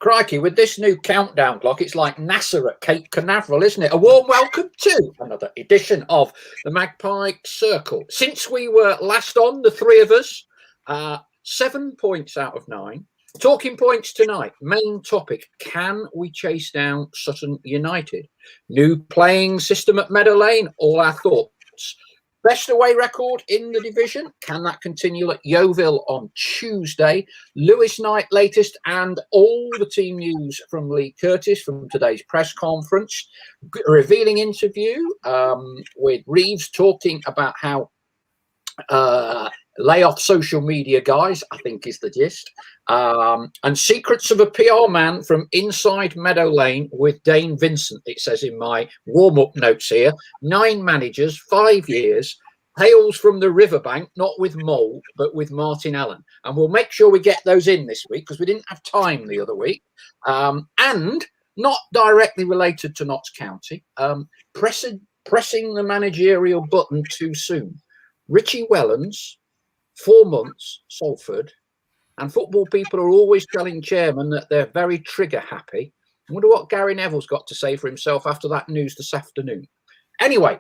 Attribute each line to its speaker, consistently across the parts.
Speaker 1: Crikey, with this new countdown clock, it's like NASA at Cape Canaveral, isn't it? A warm welcome to another edition of the Magpie Circle. Since we were last on, the three of us, 7 points out of 9. Talking points tonight, main topic, can we chase down Sutton United? New playing system at Meadow Lane, all our thoughts. Best away record in the division, can that continue at Yeovil on Tuesday? Lewis Knight latest and all the team news from Leigh Curtis from today's press conference. A revealing interview with Reeves talking about how lay off social media guys, I think is the gist. And secrets of a PR man from inside Meadow Lane with Dane Vincent, it says in my warm-up notes here. 9 managers, 5 years, hails from the riverbank, not with mould, but with Martin Allen. And we'll make sure we get those in this week because we didn't have time the other week. And not directly related to Notts County, pressing the managerial button too soon. Richie Wellens, 4 months, Salford, and football people are always telling chairman that they're very trigger happy. I wonder what Gary Neville's got to say for himself after that news this afternoon. Anyway,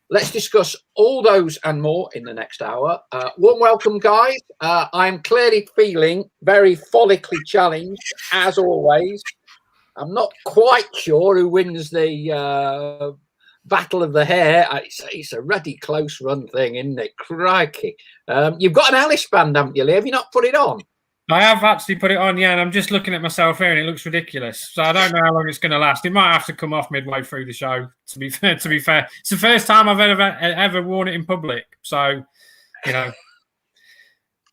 Speaker 1: let's discuss all those and more in the next hour. Warm welcome, guys. I'm clearly feeling very follically challenged, as always. I'm not quite sure who wins the Battle of the Hair. It's a ruddy close run thing, isn't it? Crikey. You've got an Alice band, haven't you, Leigh? Have you not put it on?
Speaker 2: I have actually put it on, yeah, and I'm just looking at myself here and it looks ridiculous. So I don't know how long it's going to last. It might have to come off midway through the show, to be fair. It's the first time I've ever worn it in public. So, you know.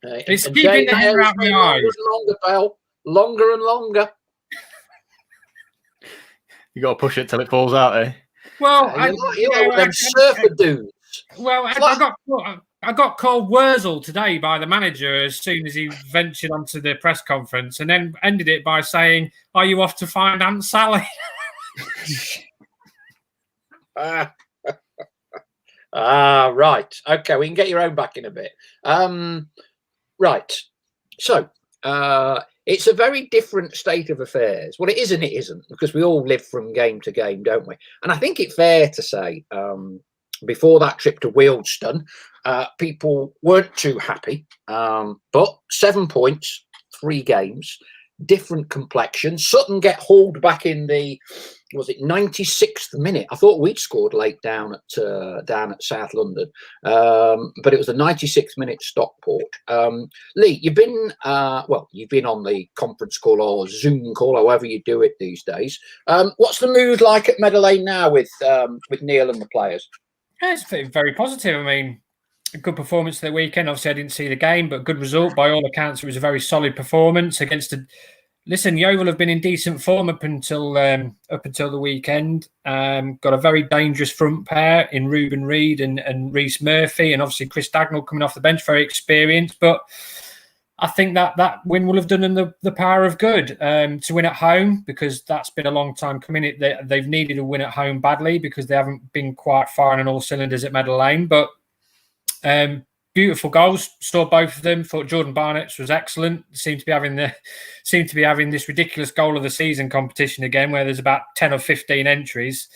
Speaker 2: It's keeping the hair out of my eyes.
Speaker 1: Longer, pal. Longer and longer.
Speaker 3: You got to push it till it falls out, eh?
Speaker 2: Well,
Speaker 1: them surfer dudes.
Speaker 2: Well, I got called Wurzel today by the manager as soon as he ventured onto the press conference, and then ended it by saying, "Are you off to find Aunt Sally?"
Speaker 1: Right. Okay, we can get your own back in a bit. Right. So, it's a very different state of affairs. Well, it is and it isn't, because we all live from game to game, don't we? And I think it's fair to say, before that trip to Wealdstone, people weren't too happy. But 7 points, 3 games, different complexion. Sutton get hauled back in the, was it 96th minute? I thought we'd scored late down at South London, but it was the 96th minute Stockport. Leigh, you've been on the conference call or Zoom call, however you do it these days. What's the mood like at Meadow Lane now with Neal and the players?
Speaker 2: Yeah, it's very positive. I mean, a good performance the weekend. Obviously, I didn't see the game, but good result by all accounts. It was a very solid performance against a. Listen, Yeovil have been in decent form up until the weekend. Got a very dangerous front pair in Ruben Reid and Rhys Murphy, and obviously Chris Dagnall coming off the bench, very experienced. But I think that win will have done them the power of good to win at home, because that's been a long time coming. They've needed a win at home badly because they haven't been quite firing on all cylinders at Meadow Lane. But beautiful goals, scored both of them. Thought Jordan Barnett's was excellent. Seemed to be having this ridiculous goal of the season competition again, where there's about 10 or 15 entries.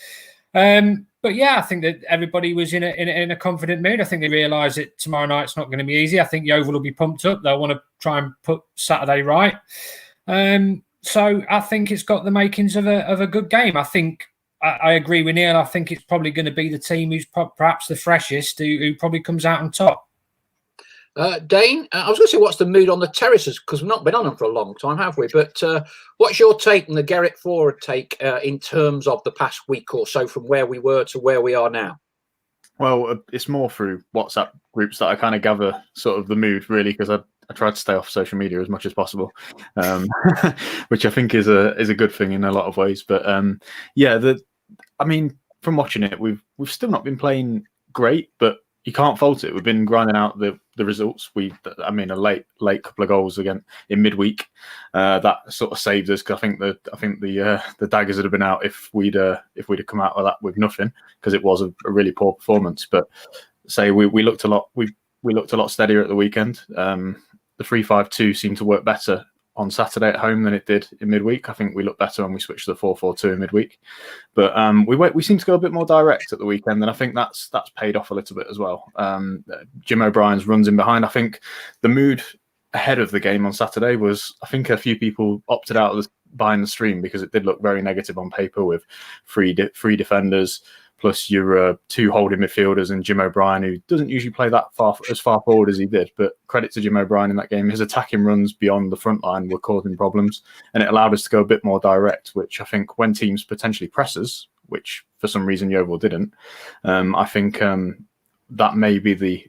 Speaker 2: But yeah, I think that everybody was in a confident mood. I think they realise that tomorrow night's not going to be easy. I think Yeovil will be pumped up. They'll want to try and put Saturday right. So I think it's got the makings of a good game. I think I agree with Neal. I think it's probably going to be the team who's perhaps the freshest who probably comes out on top.
Speaker 1: Dane, I was going to say, what's the mood on the terraces? Because we've not been on them for a long time, have we? But what's your take and the Gerrit Forward take in terms of the past week or so from where we were to where we are now?
Speaker 3: Well, it's more through WhatsApp groups that I kind of gather sort of the mood, really, because I try to stay off social media as much as possible, which I think is a good thing in a lot of ways. But I mean, from watching it, we've still not been playing great, but you can't fault it. We've been grinding out the results. A late couple of goals again in midweek that sort of saved us, because I think the daggers would have been out if we'd have come out of that with nothing, because it was a really poor performance. But we looked a lot steadier at the weekend. The 3-5-2 seemed to work better on Saturday at home than it did in midweek. I think we looked better when we switched to the 4-4-2 in midweek. But we seem to go a bit more direct at the weekend, and I think that's paid off a little bit as well. Jim O'Brien's runs in behind. I think the mood ahead of the game on Saturday was, I think a few people opted out of behind the stream because it did look very negative on paper with three defenders, plus your two holding midfielders and Jim O'Brien, who doesn't usually play as far forward as he did. But credit to Jim O'Brien in that game. His attacking runs beyond the front line were causing problems, and it allowed us to go a bit more direct, which I think when teams potentially press us, which for some reason Yeovil didn't, I think that may be the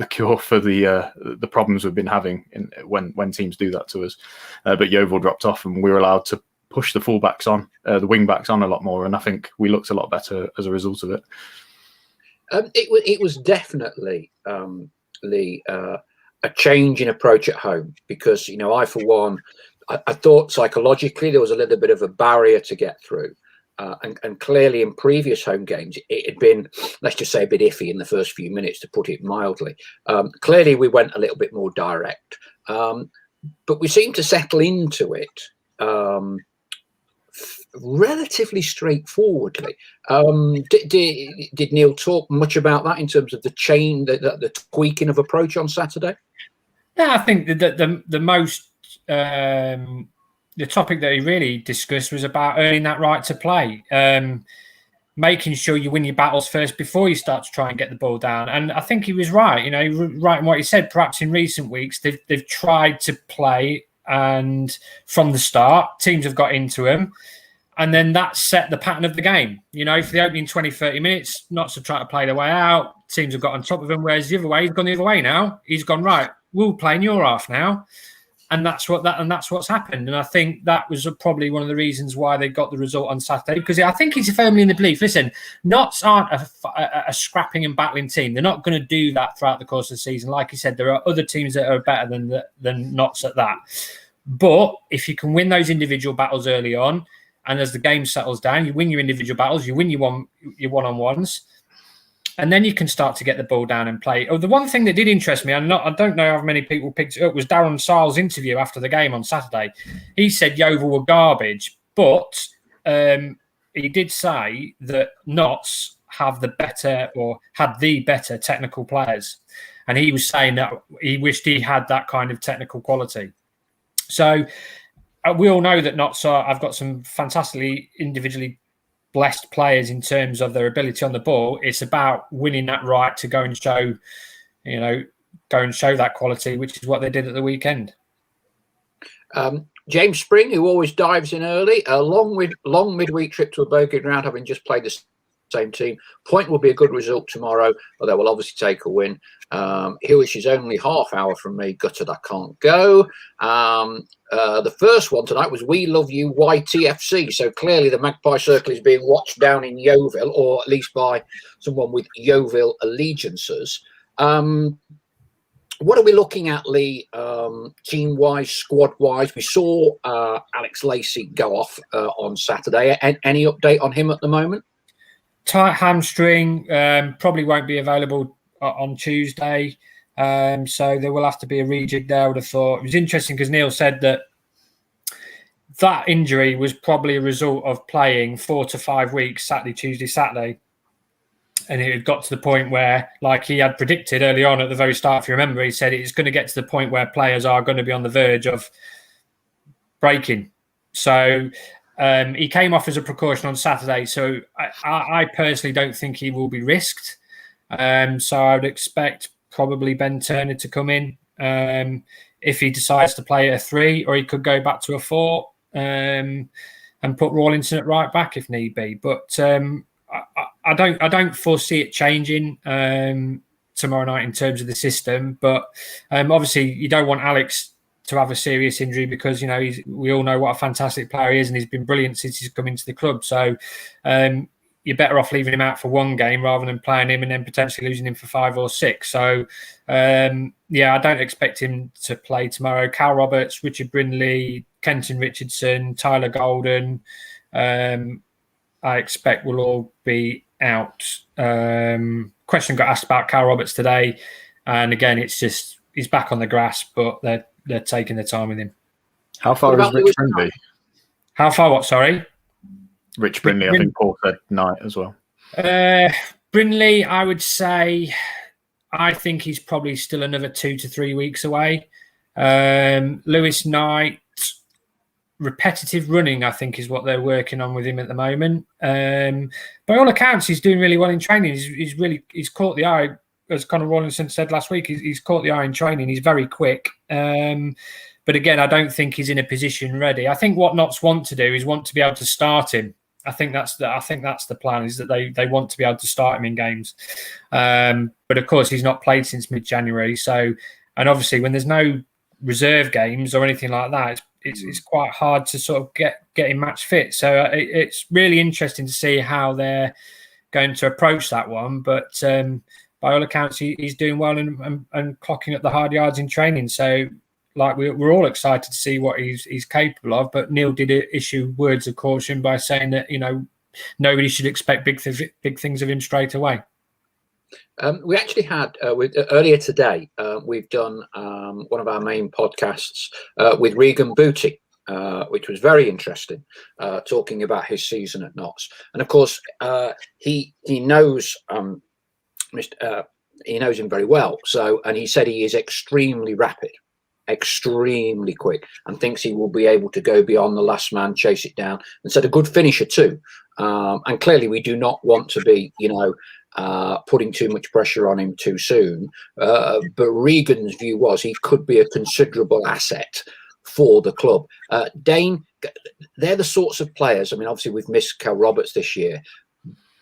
Speaker 3: cure for the problems we've been having when teams do that to us. But Yeovil dropped off, and we were allowed to push the fullbacks on, the wing backs on a lot more, and I think we looked a lot better as a result of it.
Speaker 1: It was definitely Leigh, a change in approach at home, because I for one, I thought psychologically there was a little bit of a barrier to get through. And clearly in previous home games, it had been, let's just say, a bit iffy in the first few minutes, to put it mildly. Clearly we went a little bit more direct, but we seemed to settle into it relatively straightforwardly. Did Neal talk much about that in terms of the tweaking of approach on Saturday?
Speaker 2: Yeah, I think that the most... the topic that he really discussed was about earning that right to play, making sure you win your battles first before you start to try and get the ball down. And I think he was right. Right in what he said. Perhaps in recent weeks they've tried to play, and from the start teams have got into him, and then that set the pattern of the game. For the opening 20-30 minutes, Notts have tried to play their way out. Teams have got on top of him. Whereas the other way, he's gone the other way now. He's gone, right, we'll play in your half now. And that's what's happened. And I think that was probably one of the reasons why they got the result on Saturday, because I think he's firmly in the belief. Listen, Notts aren't a scrapping and battling team. They're not going to do that throughout the course of the season. Like he said, there are other teams that are better than Notts at that. But if you can win those individual battles early on, and as the game settles down, you win your individual battles, you win your one-on-ones, and then you can start to get the ball down and play. Oh, the one thing that did interest me, I don't know how many people picked it up, was Darren Sarle's interview after the game on Saturday. He said Yeovil were garbage, but he did say that Notts had the better technical players. And he was saying that he wished he had that kind of technical quality. So we all know that Notts have got some fantastically individually blessed players in terms of their ability on the ball. It's about winning that right to go and show that quality, which is what they did at the weekend.
Speaker 1: James Spring, who always dives in early, a long midweek trip to a bogey ground, having just played the same team. Point will be a good result tomorrow, although we'll obviously take a win. Hewish is only half hour from me. Gutted I can't go. The first one tonight was We Love You YTFC. So clearly the Magpie Circle is being watched down in Yeovil, or at least by someone with Yeovil allegiances. What are we looking at, Leigh, team-wise, squad-wise? We saw Alex Lacey go off on Saturday. Any update on him at the moment?
Speaker 2: Tight hamstring, probably won't be available on Tuesday. So there will have to be a rejig there, I would have thought. It was interesting because Neal said that injury was probably a result of playing 4 to 5 weeks, Saturday, Tuesday, Saturday. And it had got to the point where, like he had predicted early on at the very start, if you remember, he said it's going to get to the point where players are going to be on the verge of breaking. So he came off as a precaution on Saturday. So I personally don't think he will be risked. So I would expect probably Ben Turner to come in if he decides to play at a 3, or he could go back to a 4 and put Rawlinson at right back if need be. But I don't foresee it changing tomorrow night in terms of the system. But obviously you don't want Alex to have a serious injury, because we all know what a fantastic player he is, and he's been brilliant since he's come into the club. So you're better off leaving him out for one game rather than playing him and then potentially losing him for 5 or 6. So I don't expect him to play tomorrow. Cal Roberts, Richard Brindley, Kenton Richardson, Tyler Golden, I expect will all be out. Question got asked about Cal Roberts today, and again, it's just he's back on the grass, but they're taking their time with him.
Speaker 3: How far is Rich Brindley?
Speaker 2: How far? What? Sorry,
Speaker 3: Rich Brindley. I think Paul said night as well.
Speaker 2: Brindley, I would say, I think he's probably still another 2 to 3 weeks away. Lewis Knight, repetitive running, I think, is what they're working on with him at the moment. By all accounts, he's doing really well in training. He's caught the eye, as Conor Rawlinson said last week. He's caught the eye in training. He's very quick. But again, I don't think he's in a position ready. I think what Notts want to do is want to be able to start him. I think that's the plan, is that they want to be able to start him in games. But of course, he's not played since mid-January. So, and obviously, when there's no reserve games or anything like that, it's quite hard to sort of get him match fit. So it's really interesting to see how they're going to approach that one. But by all accounts, he's doing well and clocking at the hard yards in training. So, like, we're all excited to see what he's capable of. But Neal did issue words of caution by saying that, nobody should expect big things of him straight away.
Speaker 1: We actually had earlier today. We've done one of our main podcasts with Regan Booty, which was very interesting, talking about his season at Notts. And of course, he knows he knows him very well. So, and he said he is extremely rapid, extremely quick, and thinks he will be able to go beyond the last man, chase it down, and said a good finisher too. And clearly, we do not want to be, putting too much pressure on him too soon. But Regan's view was he could be a considerable asset for the club. Dane, they're the sorts of players. I mean, obviously we've missed Cal Roberts this year,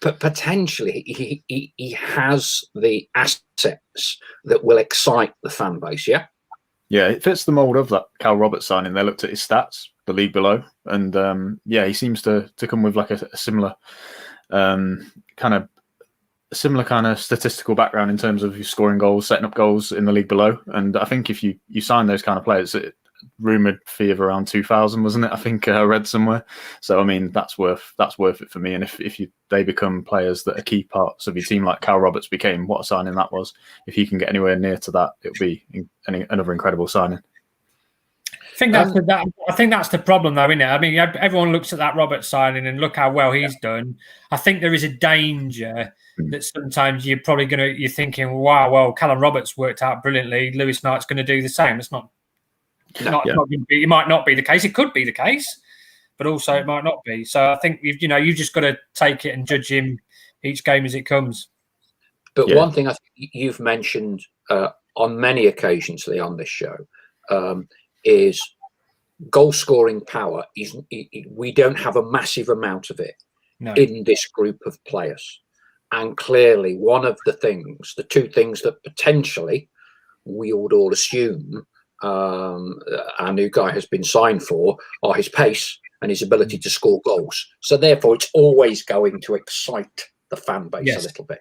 Speaker 1: but potentially he has the assets that will excite the fan base. Yeah.
Speaker 3: Yeah, it fits the mould of that Cal Roberts signing. They looked at his stats, the league below, and he seems to come with like a similar kind of statistical background in terms of scoring goals, setting up goals in the league below. And I think if you sign those kind of players, rumoured fee of around 2,000, wasn't it? I think I read somewhere. So I mean, that's worth it for me. And if they become players that are key parts of your team, like Cal Roberts became, what a signing that was. If he can get anywhere near to that, it'll be another incredible signing.
Speaker 2: I think that's the problem, though, isn't it? I mean, everyone looks at that Roberts signing and look how well he's done. I think there is a danger that sometimes you're thinking, wow, well, Callum Roberts worked out brilliantly. Lewis Knight's going to do the same. It's not. It might not be the case. It could be the case, but also it might not be. So I think you've just got to take it and judge him each game as it comes.
Speaker 1: But one thing I think you've mentioned on many occasions, Leigh, on this show, is goal scoring power. We don't have a massive amount of it in this group of players, and clearly one of the two things that potentially we would all assume our new guy has been signed for are his pace and his ability to score goals. So therefore, it's always going to excite the fan base a little bit.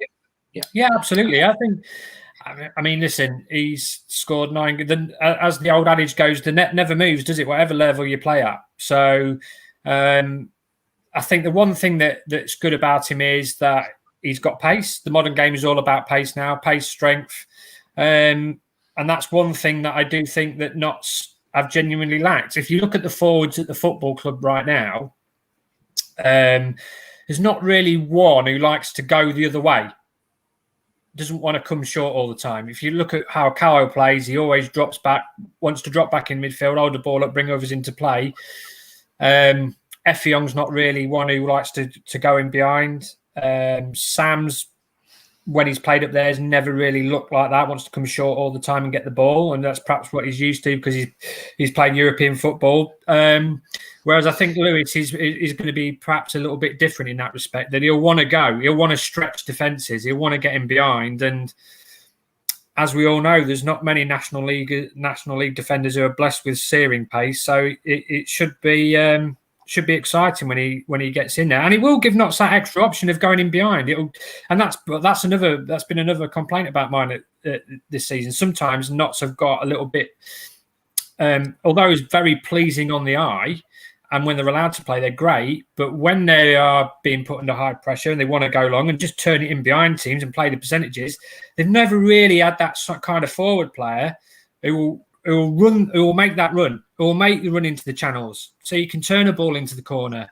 Speaker 2: Yeah, absolutely. I mean, listen, he's scored 9. As the old adage goes, the net never moves, does it? Whatever level you play at. So I think the one thing that's good about him is that he's got pace. The modern game is all about pace now, pace, strength. And that's one thing that I do think that Notts have genuinely lacked. If you look at the forwards at the football club right now, there's not really one who likes to go the other way. Doesn't want to come short all the time. If you look at how Callow plays, he always drops back, wants to drop back in midfield, hold the ball up, bring others into play. Effiong's not really one who likes to go in behind. Sam's, when he's played up there, has never really looked like that, wants to come short all the time and get the ball, and that's perhaps what he's used to because he's playing European football. Whereas I think Lewis is going to be perhaps a little bit different in that respect, that he'll want to go, he'll want to stretch defences, he'll want to get in behind, and as we all know, there's not many National League defenders who are blessed with searing pace, so it should be exciting when he gets in there, and it will give Notts that extra option of going in behind. That's been another complaint about mine this season. Sometimes Notts have got a little bit, although it's very pleasing on the eye, and when they're allowed to play, they're great. But when they are being put under high pressure and they want to go long and just turn it in behind teams and play the percentages, they've never really had that kind of forward player who will make that run. or make the run into the channels, so you can turn a ball into the corner.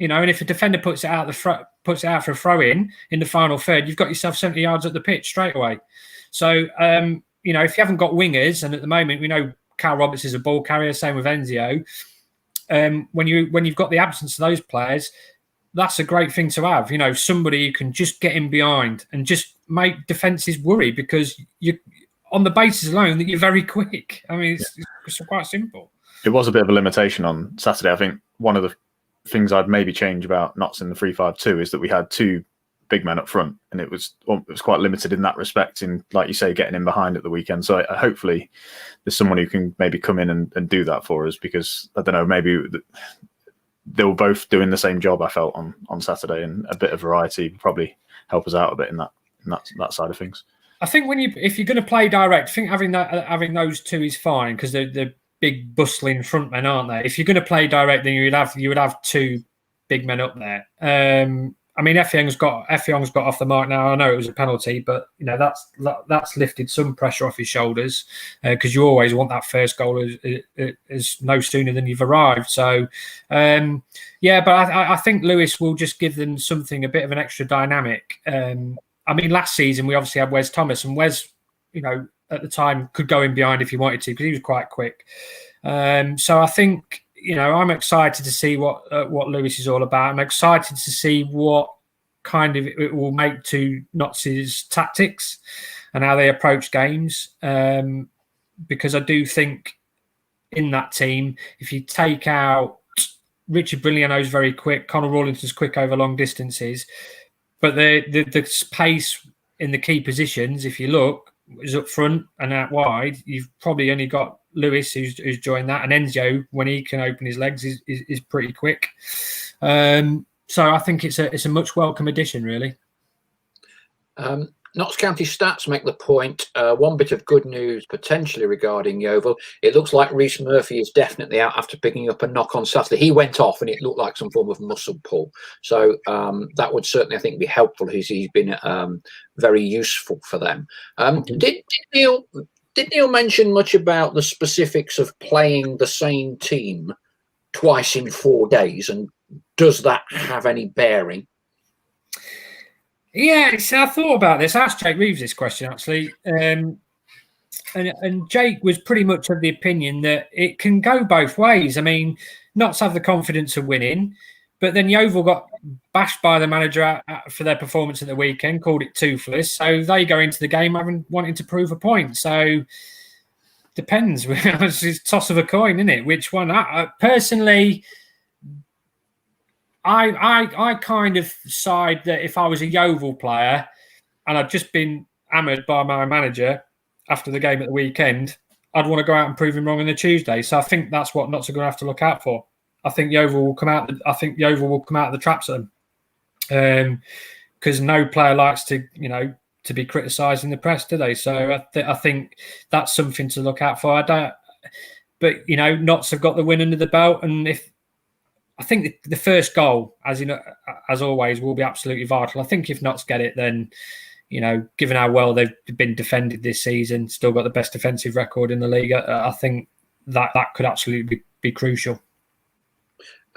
Speaker 2: And if a defender puts it out for a throw in the final third, you've got yourself 70 yards up the pitch straight away. So if you haven't got wingers, and at the moment we know Cal Roberts is a ball carrier, same with Enzio. When you've got the absence of those players, that's a great thing to have. Somebody who can just get in behind and just make defences worry, because you, on the basis alone that you're very quick. I mean, it's quite simple. It
Speaker 3: was a bit of a limitation on Saturday. I think one of the things I'd maybe change about Notts in the 3-5-2 is that we had two big men up front, and it was quite limited in that respect, in, like you say, getting in behind at the weekend. So hopefully there's someone who can maybe come in and do that for us, because I don't know, maybe they were both doing the same job, I felt, on Saturday, and a bit of variety would probably help us out a bit in that side of things.
Speaker 2: I think if you're going to play direct, I think having those two is fine, because they're big bustling frontmen, aren't they? If you're going to play direct, then you would have two big men up there. I mean, Effiong's got off the mark now. I know it was a penalty, but that's lifted some pressure off his shoulders, because you always want that first goal as no sooner than you've arrived. So, but I think Lewis will just give them something, a bit of an extra dynamic. I mean, last season we obviously had Wes Thomas, and Wes, at the time could go in behind if he wanted to, because he was quite quick. So I think, I'm excited to see what Lewis is all about. I'm excited to see what kind of it will make to Notts' tactics and how they approach games. Because I do think in that team, if you take out Richard Briliano's very quick, Conor Rawlinson's quick over long distances, but the space in the key positions, if you look, is up front and out wide. You've probably only got Lewis who's joined that, and Enzio, when he can open his legs, is pretty quick. So I think it's a much welcome addition, really.
Speaker 1: Notts County stats make the point. One bit of good news potentially regarding Yeovil. It looks like Rhys Murphy is definitely out after picking up a knock on Saturday. He went off and it looked like some form of muscle pull. So that would certainly, I think, be helpful. He's been very useful for them. Did Neal mention much about the specifics of playing the same team twice in 4 days? And does that have any bearing?
Speaker 2: Yeah, I thought about this. I asked Jake Reeves this question, actually. And Jake was pretty much of the opinion that it can go both ways. I mean, Notts have the confidence of winning, but then Yeovil got bashed by the manager for their performance at the weekend, called it toothless. So they go into the game wanting to prove a point. So depends. It's a toss of a coin, isn't it? Which one? Personally, I kind of side that if I was a Yeovil player and I'd just been hammered by my manager after the game at the weekend, I'd want to go out and prove him wrong on the Tuesday. So I think that's what Notts are going to have to look out for. I think Yeovil will come out. I think Yeovil will come out of the traps at them, because no player likes to be criticised in the press, do they? So I think that's something to look out for. But Notts have got the win under the belt, and I think the first goal, as always, will be absolutely vital. I think if Notts get it, then, given how well they've been defended this season, still got the best defensive record in the league, I think that could absolutely be crucial.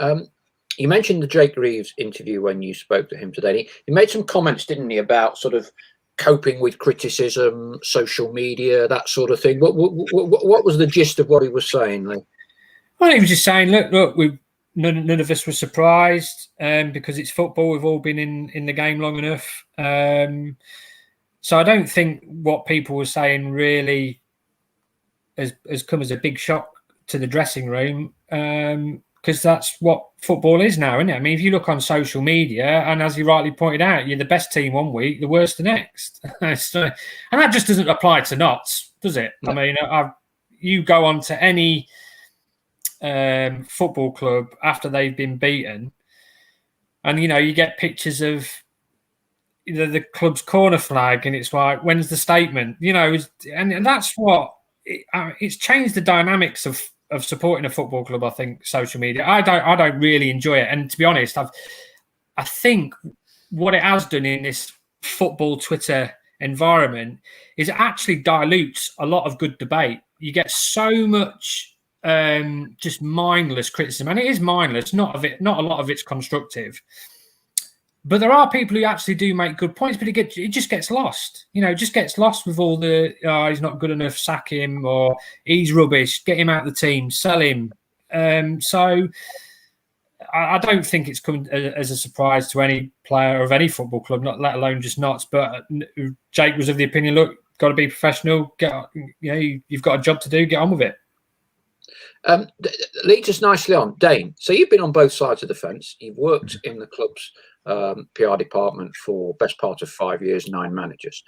Speaker 1: You mentioned the Jake Reeves interview when you spoke to him today. He made some comments, didn't he, about sort of coping with criticism, social media, that sort of thing. What was the gist of what he was saying, Leigh?
Speaker 2: Well, he was just saying, look, none of us were surprised, because it's football. We've all been in the game long enough. So I don't think what people were saying really has come as a big shock to the dressing room, because that's what football is now, isn't it? I mean, if you look on social media, and as you rightly pointed out, you're the best team one week, the worst the next. And that just doesn't apply to Notts, does it? No. I mean, you go on to any football club after they've been beaten, and you get pictures of the club's corner flag, and it's like, when's the statement? And that's what it's changed the dynamics of supporting a football club. I think social media, I don't really enjoy it, and to be honest, I think what it has done in this football Twitter environment is it actually dilutes a lot of good debate. You get so much just mindless criticism, and it is mindless. Not a lot of it's constructive. But there are people who actually do make good points, but it just gets lost. It just gets lost with all the, he's not good enough, sack him, or he's rubbish, get him out of the team, sell him. So I don't think it's come as a surprise to any player of any football club, not let alone just Notts. But Jake was of the opinion, look, got to be professional. You've got a job to do. Get on with it.
Speaker 1: Leads us nicely on. Dane, so you've been on both sides of the fence. You've worked in the club's PR department for best part of 5 years, 9 managers.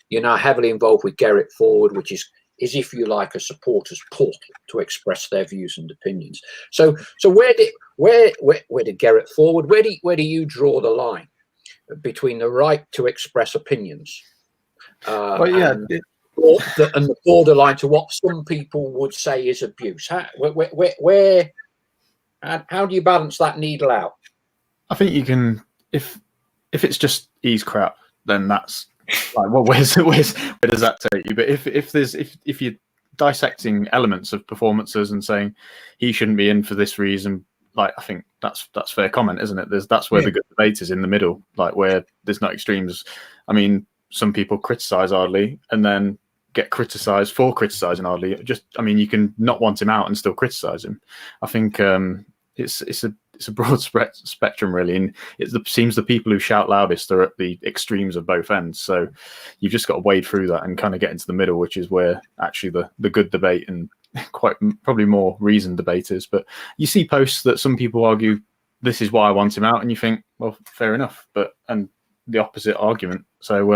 Speaker 1: You're now heavily involved with Gerrit Forward, which is if you like a supporters portal to express their views and opinions. So where did Gerrit Forward? Where do you draw the line between the right to express opinions?
Speaker 3: Well, yeah.
Speaker 1: And the borderline to what some people would say is abuse. How do you balance that needle out?
Speaker 3: I think you can, if it's just ease crap, then that's like, well, where does that take you? But if you're dissecting elements of performances and saying he shouldn't be in for this reason, like, I think that's fair comment, isn't it? That's where the good debate is, in the middle, like where there's no extremes. I mean, some people criticise Ardley and then get criticised for criticising Ardley. You can not want him out and still criticise him. I think it's a broad spectrum, really, and it seems the people who shout loudest are at the extremes of both ends. So you've just got to wade through that and kind of get into the middle, which is where actually the good debate and quite probably more reasoned debate is. But you see posts that some people argue this is why I want him out, and you think, well, fair enough, and the opposite argument. So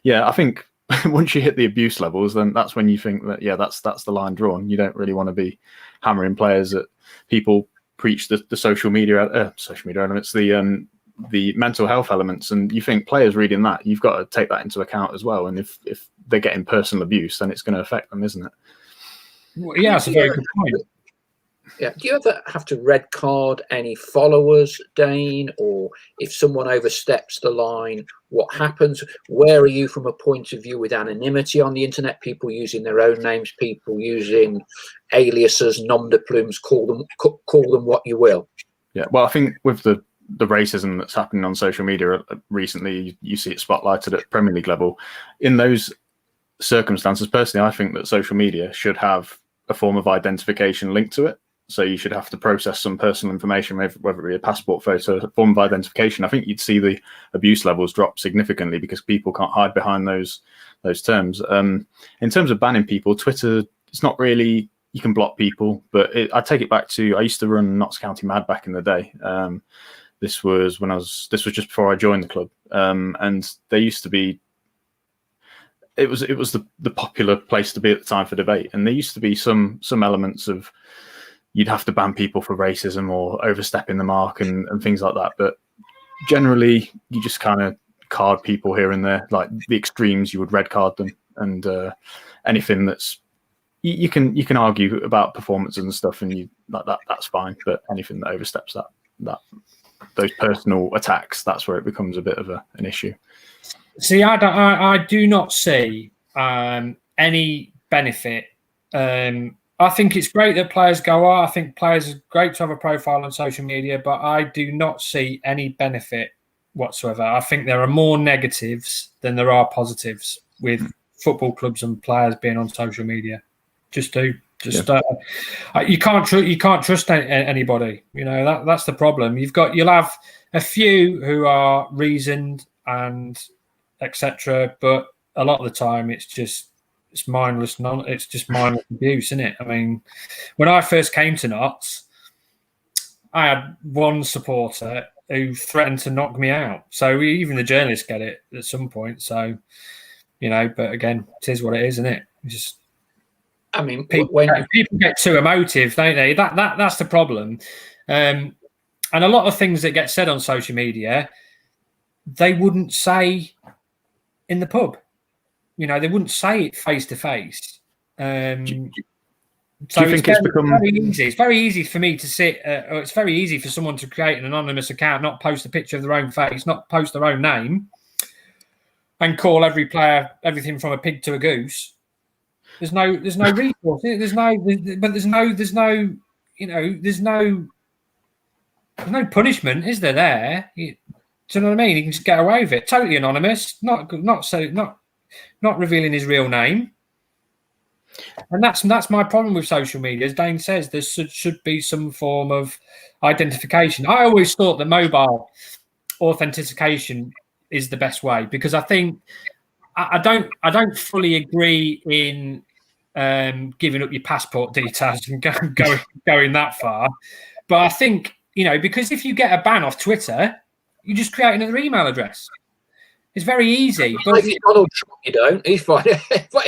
Speaker 3: I think once you hit the abuse levels, then that's when you think that that's the line drawn. You don't really want to be hammering players that people preach the social media elements, the mental health elements, and you think players reading that, you've got to take that into account as well. And if they're getting personal abuse, then it's going to affect them, isn't it?
Speaker 2: Well, yeah, that's a very good point.
Speaker 1: Yeah. Do you ever have to red card any followers, Dane? Or if someone oversteps the line, what happens? Where are you from a point of view with anonymity on the internet? People using their own names, people using aliases, nom de plumes, call them what you will. Yeah.
Speaker 3: Well, I think with the racism that's happening on social media recently, you see it spotlighted at Premier League level. In those circumstances, personally, I think that social media should have a form of identification linked to it. So you should have to process some personal information, whether it be a passport photo, a form of identification. I think you'd see the abuse levels drop significantly because people can't hide behind those terms. In terms of banning people, Twitter, it's not really, you can block people, but I take it back to, I used to run Notts County Mad back in the day. This was just before I joined the club. And there used to be, it was the popular place to be at the time for debate. And there used to be some elements of, you'd have to ban people for racism or overstepping the mark and things like that. But generally, you just kind of card people here and there. Like the extremes, you would red card them, and anything that's you can argue about performances and stuff, and that's fine. But anything that oversteps those personal attacks, that's where it becomes a bit of an issue.
Speaker 2: See, I do not see any benefit. I think it's great that players go on. I think players are great to have a profile on social media, but I do not see any benefit whatsoever. I think there are more negatives than there are positives with football clubs and players being on social media. You can't trust anybody. That's the problem. You'll have a few who are reasoned and etc., but a lot of the time it's mindless. It's just mindless abuse, isn't it? I mean, when I first came to Notts, I had one supporter who threatened to knock me out. So even the journalists get it at some point. So, but again, it is what it is, isn't it? People get too emotive, don't they? That's the problem. And a lot of things that get said on social media, they wouldn't say in the pub. They wouldn't say it face to face. So very easy. It's very easy for me to sit. It's very easy for someone to create an anonymous account, not post a picture of their own face, not post their own name, and call every player everything from a pig to a goose. There's no recourse. There's no punishment, is there? Do you know what I mean? He can just get away with it. Totally anonymous, not revealing his real name. And that's my problem with social media. As Dane says, there should be some form of identification. I always thought that mobile authentication is the best way, because I think I don't fully agree in giving up your passport details and going that far. But I think, because if you get a ban off Twitter, you just create another email address. It's very easy. But
Speaker 1: Donald Trump, you don't. He'd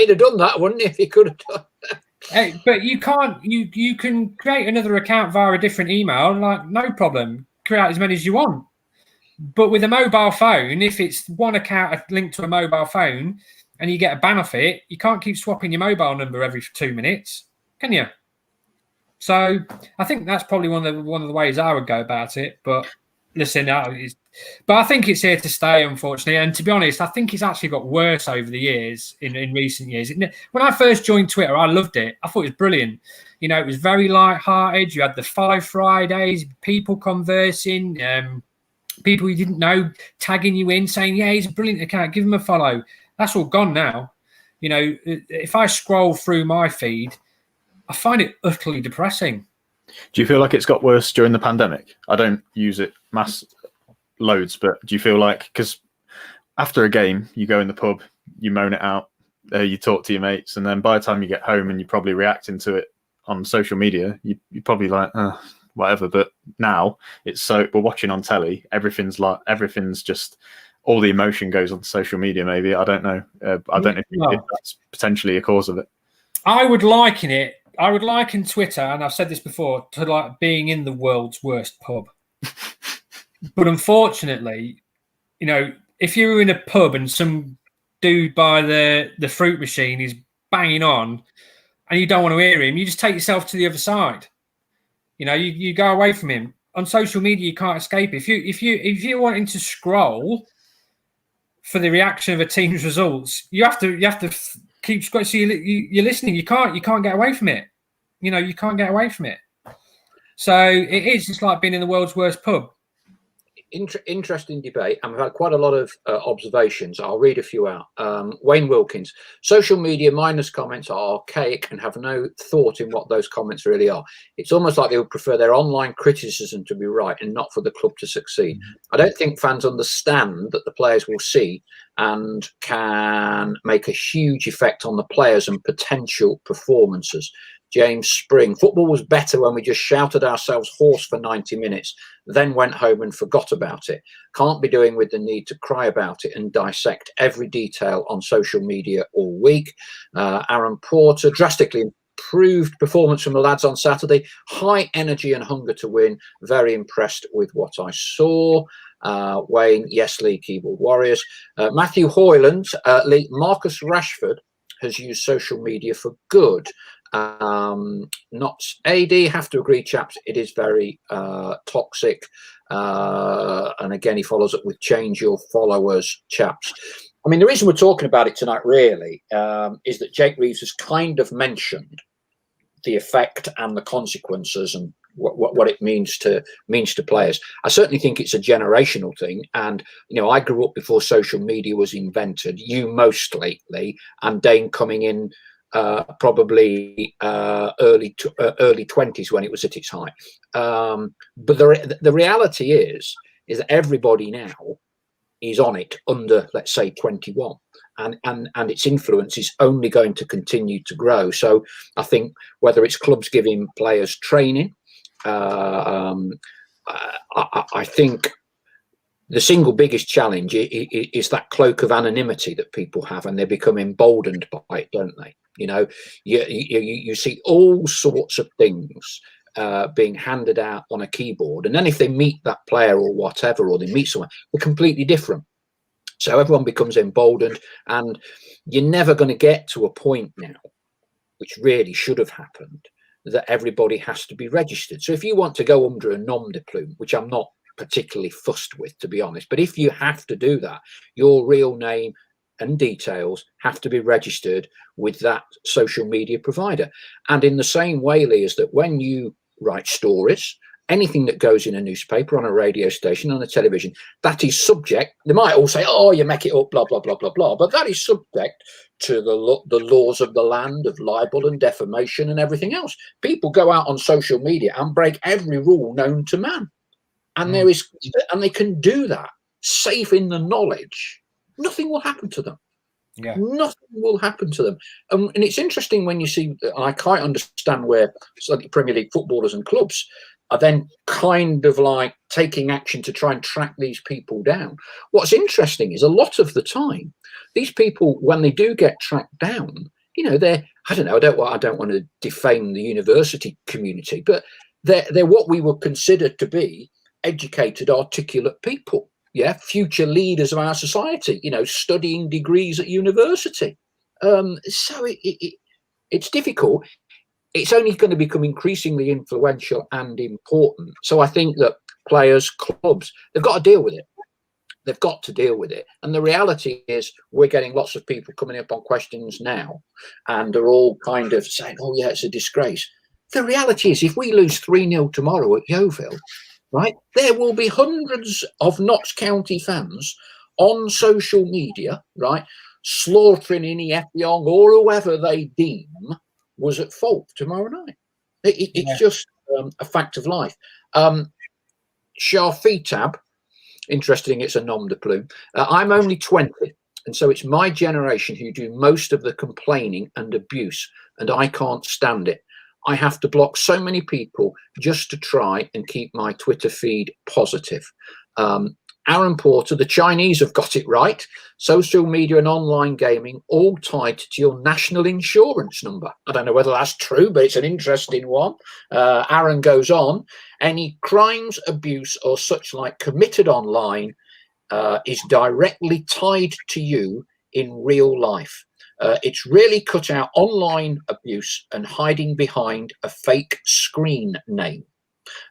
Speaker 1: have done that, wouldn't he, if he could have done?
Speaker 2: But you can't. You can create another account via a different email, like no problem. Create as many as you want. But with a mobile phone, if it's one account linked to a mobile phone and you get a ban off it, you can't keep swapping your mobile number every 2 minutes, can you? So I think that's probably one of the ways I would go about it. But listen, but I think it's here to stay, unfortunately. And to be honest, I think it's actually got worse over the years, in recent years. When I first joined Twitter, I loved it. I thought it was brilliant. It was very light-hearted. You had the Follow Fridays, people conversing, people you didn't know tagging you in, saying, yeah, he's a brilliant account, give him a follow. That's all gone now. If I scroll through my feed, I find it utterly depressing.
Speaker 3: Do you feel like it's got worse during the pandemic? I don't use it loads, but do you feel like, because after a game, you go in the pub, you moan it out, you talk to your mates, and then by the time you get home and you're probably reacting to it on social media, you're probably like, whatever. But now it's we're watching on telly, everything's just, all the emotion goes on social media. Maybe, I don't know. I don't know if that's potentially a cause of it.
Speaker 2: I would liken Twitter, and I've said this before, to like being in the world's worst pub. But unfortunately, if you were in a pub and some dude by the fruit machine is banging on and you don't want to hear him, you just take yourself to the other side. You go away from him. On social media, you can't escape it. If you're wanting to scroll for the reaction of a team's results, you have to keep scrolling. So you're listening. You can't get away from it. You can't get away from it. So it is just like being in the world's worst pub.
Speaker 1: Interesting debate, and we've had quite a lot of observations. I'll read a few out. Wayne Wilkins: social media minus comments are archaic and have no thought in what those comments really are. It's almost like they would prefer their online criticism to be right and not for the club to succeed. I don't think fans understand that the players will see and can make a huge effect on the players and potential performances. James Spring: football was better when we just shouted ourselves hoarse for 90 minutes, then went home and forgot about it. Can't be doing with the need to cry about it and dissect every detail on social media all week. Aaron Porter: drastically improved performance from the lads on Saturday. High energy and hunger to win. Very impressed with what I saw. Wayne: yes, Leigh, keyboard warriors. Matthew Hoyland: Leigh, Marcus Rashford has used social media for good. Not AD, have to agree, chaps, it is very toxic. And again, he follows up with change your followers, chaps. I mean, the reason we're talking about it tonight really is that Jake Reeves has kind of mentioned the effect and the consequences and what it means to players. I certainly think it's a generational thing, and I grew up before social media was invented. You most lately, and Dane coming in probably early 20s when it was at its height. But the reality is that everybody now is on it under, let's say, 21, and its influence is only going to continue to grow. So I think whether it's clubs giving players training, I think the single biggest challenge is that cloak of anonymity that people have, and they become emboldened by it, don't they? You see all sorts of things being handed out on a keyboard, and then if they meet that player or whatever, or they meet someone, they're completely different. So everyone becomes emboldened, and you're never going to get to a point now, which really should have happened, that everybody has to be registered. So if you want to go under a nom de plume, which I'm not particularly fussed with, to be honest, but if you have to do that, your real name, and details have to be registered with that social media provider. And in the same way, Leigh, is that when you write stories, anything that goes in a newspaper, on a radio station, on a television, that is subject. They might all say, "Oh, you make it up, blah blah blah blah blah," but that is subject to the laws of the land, of libel and defamation and everything else. People go out on social media and break every rule known to man, and they can do that safe in the knowledge nothing will happen to them.
Speaker 2: Yeah,
Speaker 1: nothing will happen to them. And it's interesting when you see. I quite understand where slightly Premier League footballers and clubs are then kind of like taking action to try and track these people down. What's interesting is a lot of the time, these people, when they do get tracked down, they're, I don't know, I don't want to defame the university community, but they're what we would consider to be educated, articulate people. Yeah, future leaders of our society, studying degrees at university. So it's difficult. It's only going to become increasingly influential and important. So I think that players, clubs, they've got to deal with it. They've got to deal with it. And the reality is we're getting lots of people coming up on questions now, and they're all kind of saying, "Oh, yeah, it's a disgrace." The reality is if we lose 3-0 tomorrow at Yeovil, right, there will be hundreds of Notts County fans on social media, right, slaughtering Ini Effiong or whoever they deem was at fault tomorrow night. It's just a fact of life. Shafitab, interesting, it's a nom de plume. I'm only 20, and so it's my generation who do most of the complaining and abuse, and I can't stand it. I have to block so many people just to try and keep my Twitter feed positive. Aaron Porter, the Chinese have got it right. Social media and online gaming all tied to your national insurance number. I don't know whether that's true, but it's an interesting one. Aaron goes on, any crimes, abuse or such like committed online is directly tied to you in real life. It's really cut out online abuse and hiding behind a fake screen name.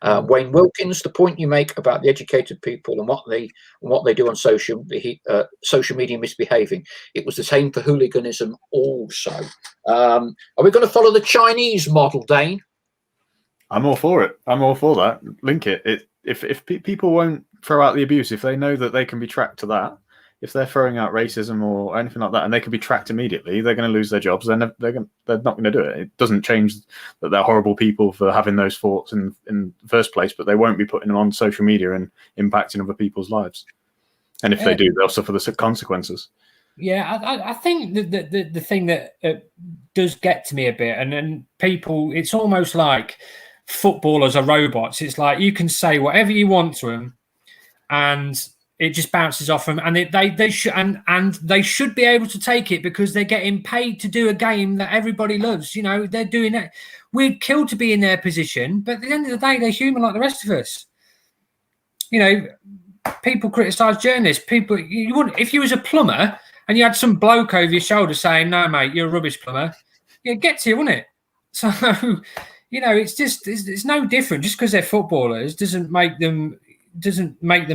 Speaker 1: Wayne Wilkins, the point you make about the educated people and what they do on social media misbehaving, it was the same for hooliganism also. Are we going to follow the Chinese model, Dane?
Speaker 3: I'm all for it. I'm all for that. Link it. If people won't throw out the abuse, if they know that they can be tracked to that, if they're throwing out racism or anything like that, and they can be tracked immediately, they're going to lose their jobs. They're not going to do it. It doesn't change that they're horrible people for having those thoughts in the first place, but they won't be putting them on social media and impacting other people's lives. And if they do, they'll suffer the consequences.
Speaker 2: Yeah, I think the thing that does get to me a bit, and people, it's almost like footballers are robots. It's like you can say whatever you want to them, and it just bounces off them, and they should be able to take it because they're getting paid to do a game that everybody loves. They're doing it. We'd kill to be in their position, but at the end of the day, they're human like the rest of us. People criticise journalists. You wouldn't, if you was a plumber and you had some bloke over your shoulder saying, "No, mate, you're a rubbish plumber," it gets you, wouldn't it? So, it's no different. Just because they're footballers doesn't make them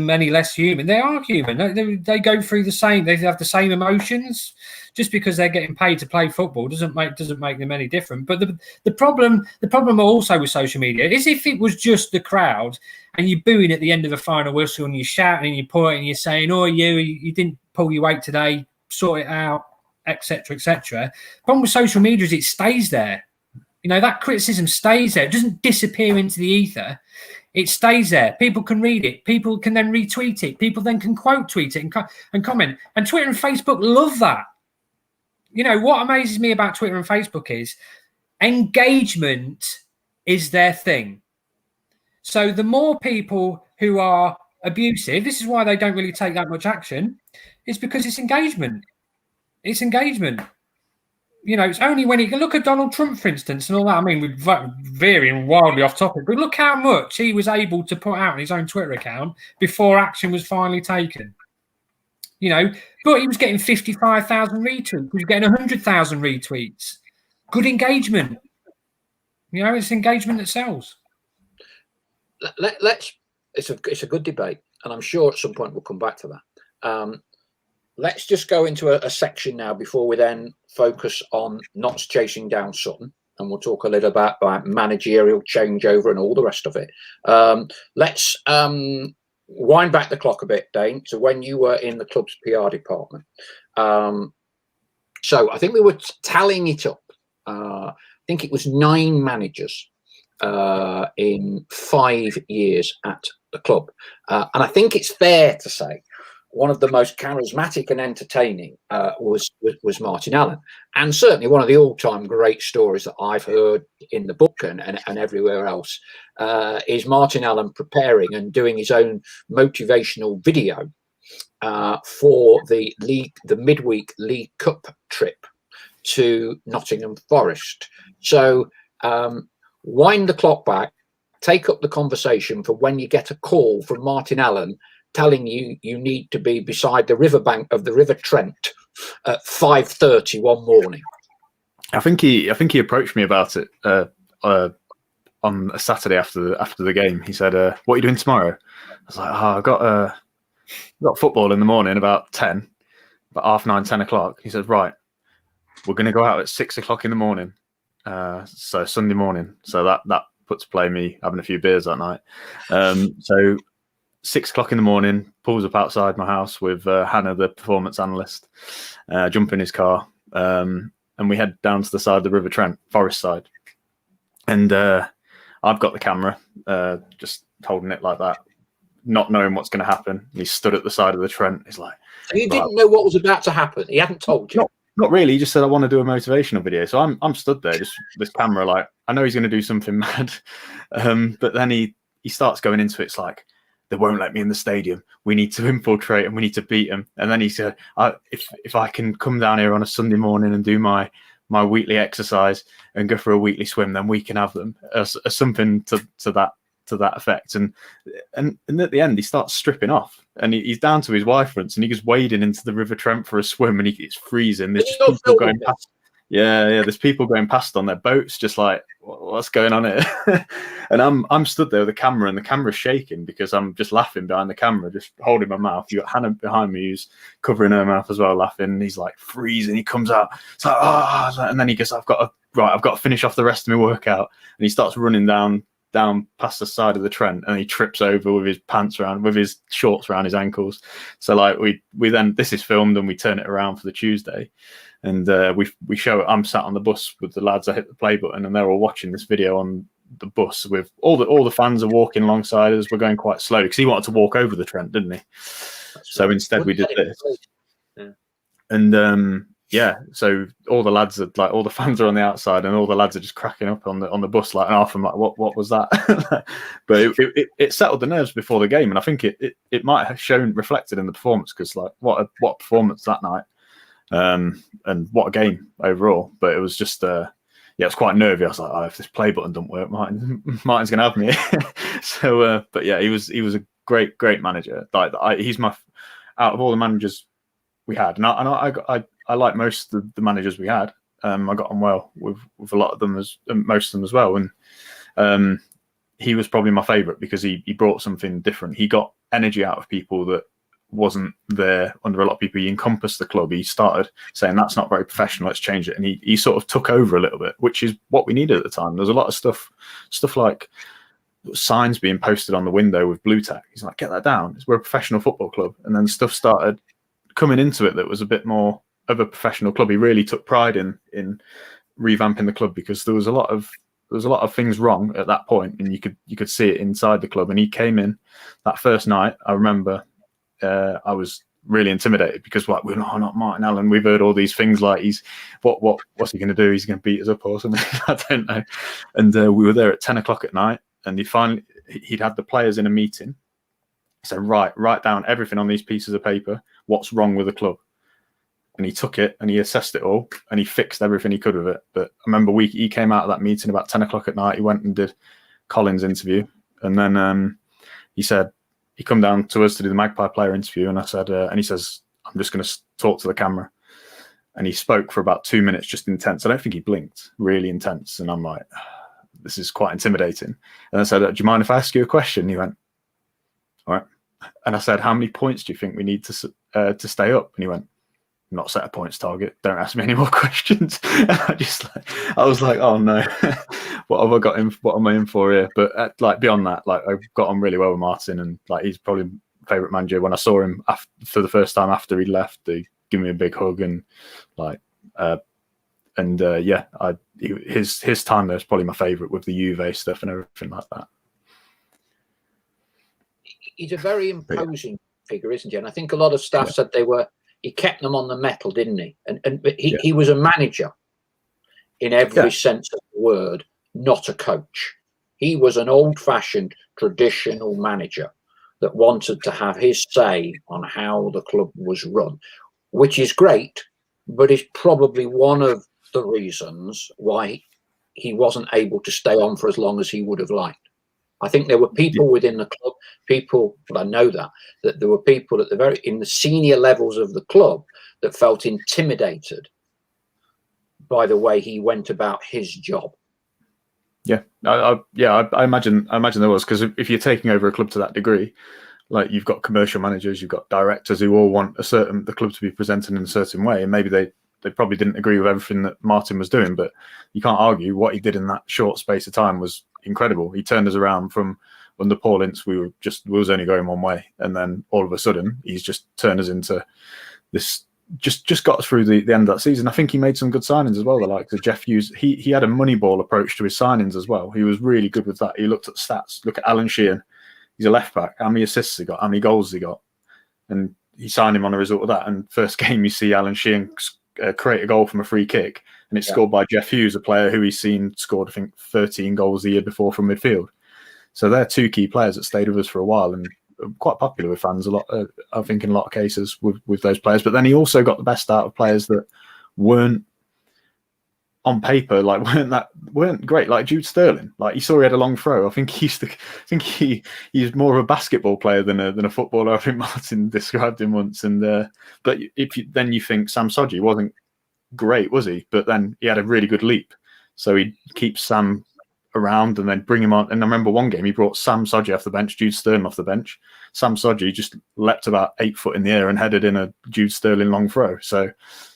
Speaker 2: any less human. They are human. They go through the same. They have the same emotions. Just because they're getting paid to play football doesn't make them any different. But the problem also with social media is if it was just the crowd and you're booing at the end of a final whistle and you're shouting and you're pointing and you're saying, "Oh, you didn't pull your weight today, sort it out," etc., etc. Problem with social media is it stays there. That criticism stays there. It doesn't disappear into the ether. It stays there. People can read it. People can then retweet it. People then can quote tweet it and comment. And Twitter and Facebook love that. What amazes me about Twitter and Facebook is engagement is their thing. So the more people who are abusive, this is why they don't really take that much action, is because it's engagement. It's engagement. It's only when you can look at Donald Trump, for instance, and all that. I mean, we're veering wildly off topic, but look how much he was able to put out on his own Twitter account before action was finally taken. But he was getting 55,000 retweets. He was getting 100,000 retweets. Good engagement. It's engagement that sells.
Speaker 1: It's a good debate, and I'm sure at some point we'll come back to that. let's just go into a section now before we then focus on Notts chasing down Sutton, and we'll talk a little about managerial changeover and all the rest of it. Let's wind back the clock a bit, Dane, to when you were in the club's PR department. So I think we were tallying it up. I think it was 9 managers in 5 years at the club. And I think it's fair to say one of the most charismatic and entertaining was Martin Allen. And certainly one of the all-time great stories that I've heard in the book and everywhere else is Martin Allen preparing and doing his own motivational video for the midweek League Cup trip to Nottingham Forest. So wind the clock back, take up the conversation for when you get a call from Martin Allen telling you need to be beside the riverbank of the River Trent at 5:30 one morning.
Speaker 3: I think he approached me about it on a Saturday after the game. He said, "What are you doing tomorrow?" I was like, "Oh, I've got football in the morning about 10, about 9:30, 10 o'clock." He said, "Right, we're going to go out at 6 o'clock in the morning, so Sunday morning." So that put to play me having a few beers that night. So 6 o'clock in the morning, pulls up outside my house with Hannah, the performance analyst, jump in his car, and we head down to the side of the River Trent, Forest side. And I've got the camera, just holding it like that, not knowing what's going to happen. He stood at the side of the Trent. He's like,
Speaker 1: so you didn't know what was about to happen? He hadn't told you?
Speaker 3: Not really. He just said, "I want to do a motivational video." So I'm stood there, just this camera, like, I know he's going to do something mad. But then he starts going into it. It's like, "They won't let me in the stadium. We need to infiltrate and we need to beat them." And then he said, if I can come down here on a Sunday morning and do my weekly exercise and go for a weekly swim, then we can have them, something to that effect. And at the end, he starts stripping off and he's down to his wife fronts and he goes wading into the River Trent for a swim, and it's freezing. There's just people going past. Yeah. There's people going past on their boats, just like, what's going on here? And I'm stood there with the camera, and the camera's shaking because I'm just laughing behind the camera, just holding my mouth. You got Hannah behind me who's covering her mouth as well, laughing. And he's like freezing. He comes out, it's like, oh, and then he goes, I've got to finish off the rest of my workout. And he starts running down past the side of the Trent, and he trips over with his shorts around his ankles. So like we then, this is filmed and we turn it around for the Tuesday. And we show it. I'm sat on the bus with the lads. I hit the play button, and they're all watching this video on the bus. With all the fans are walking alongside us. We're going quite slow because he wanted to walk over the Trent, didn't he? So instead, we did this. Yeah. And so all the lads are like, all the fans are on the outside, and all the lads are just cracking up on the bus, like, and half I'm like, what was that? But it settled the nerves before the game, and I think it might have shown reflected in the performance, because like what a performance that night. And what a game overall. But it was just it was quite nervy. I was like, if this play button doesn't work, Martin's gonna have me. So but yeah, he was a great manager. Like he's my, out of all the managers we had, and I like most of the managers we had. I got on well with a lot of them, most of them as well. And he was probably my favourite because he brought something different. He got energy out of people that wasn't there under a lot of people. He encompassed the club. He started saying, that's not very professional, let's change it. And he sort of took over a little bit, which is what we needed at the time. There's a lot of stuff like signs being posted on the window with blue tack. He's like, get that down. We're a professional football club. And then stuff started coming into it that was a bit more of a professional club. He really took pride in revamping the club, because there was a lot of things wrong at that point, and you could see it inside the club. And he came in that first night. I remember I was really intimidated because like, we're not Martin Allen. We've heard all these things like what's he going to do? He's going to beat us up or something. I don't know. And we were there at 10 o'clock at night, and he'd had the players in a meeting. He said, write down everything on these pieces of paper. What's wrong with the club? And he took it and he assessed it all and he fixed everything he could with it. But I remember he came out of that meeting about 10 o'clock at night. He went and did Colin's interview, and then he said, he come down to us to do the Magpie player interview, and I said, and he says, I'm just going to talk to the camera. And he spoke for about 2 minutes, just intense. I don't think he blinked, really intense. And I'm like, this is quite intimidating. And I said, do you mind if I ask you a question? And he went, all right. And I said, how many points do you think we need to stay up? And he went, not set a points target. Don't ask me any more questions. And I was like, oh no, what have I got in? What am I in for here? But like beyond that, like I got on really well with Martin, and like he's probably my favourite manager. When I saw him for the first time after he left, he gave me a big hug and like, his time there is probably my favourite with the Juve stuff and everything like that.
Speaker 1: He's a very imposing figure, isn't he? And I think a lot of staff said he kept them on the metal, didn't he? But he was a manager in every sense of the word, not a coach. He was an old-fashioned, traditional manager that wanted to have his say on how the club was run, which is great, but is probably one of the reasons why he wasn't able to stay on for as long as he would have liked. I think there were people within the club, but I know that there were people at in the senior levels of the club that felt intimidated by the way he went about his job.
Speaker 3: Yeah, I imagine there was, because if you're taking over a club to that degree, like you've got commercial managers, you've got directors who all want the club to be presented in a certain way, and maybe they probably didn't agree with everything that Martin was doing, but you can't argue what he did in that short space of time was incredible. He turned us around from under Paul Ince, we was only going one way, and then all of a sudden he's just turned us into this. Just got us through the end of that season. I think he made some good signings as well. Like Jeff Hughes, he had a Moneyball approach to his signings as well. He was really good with that. He looked at stats. Look at Alan Sheehan. He's a left back. How many assists he got? How many goals he got? And he signed him on the result of that. And first game, you see Alan Sheehan create a goal from a free kick, and it's scored by Jeff Hughes, a player who he's seen scored, I think, 13 goals the year before from midfield. So they're two key players that stayed with us for a while and quite popular with fans a lot. I think in a lot of cases with those players. But then he also got the best out of players that weren't on paper, like weren't great, like Jude Sterling. Like you saw he had a long throw. I think he's more of a basketball player than a footballer. I think Martin described him once. And but then you think Sam Sodji wasn't great, was he? But then he had a really good leap, so he keeps Sam around and then bring him on. And I remember one game he brought Sam Sodji off the bench, Jude Sterling off the bench. Sam Sodji just leapt about 8 foot in the air and headed in a Jude Sterling long throw. So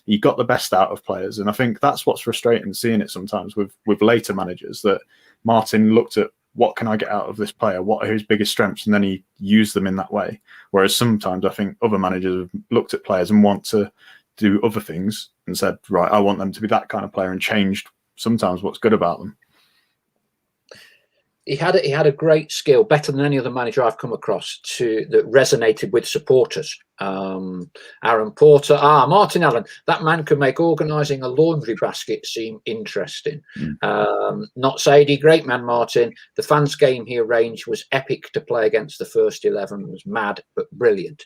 Speaker 3: he got the best out of players, and I think that's what's frustrating, seeing it sometimes with later managers, that Martin looked at what can I get out of this player, what are his biggest strengths, and then he used them in that way. Whereas sometimes I think other managers have looked at players and want to do other things and said, right, I want them to be that kind of player, and changed sometimes what's good about them.
Speaker 1: He had a great skill, better than any other manager I've come across, that resonated with supporters. Aaron Porter, Martin Allen. That man could make organising a laundry basket seem interesting. Not Sadie, great man, Martin. The fans' game he arranged was epic to play against the first 11. It was mad but brilliant.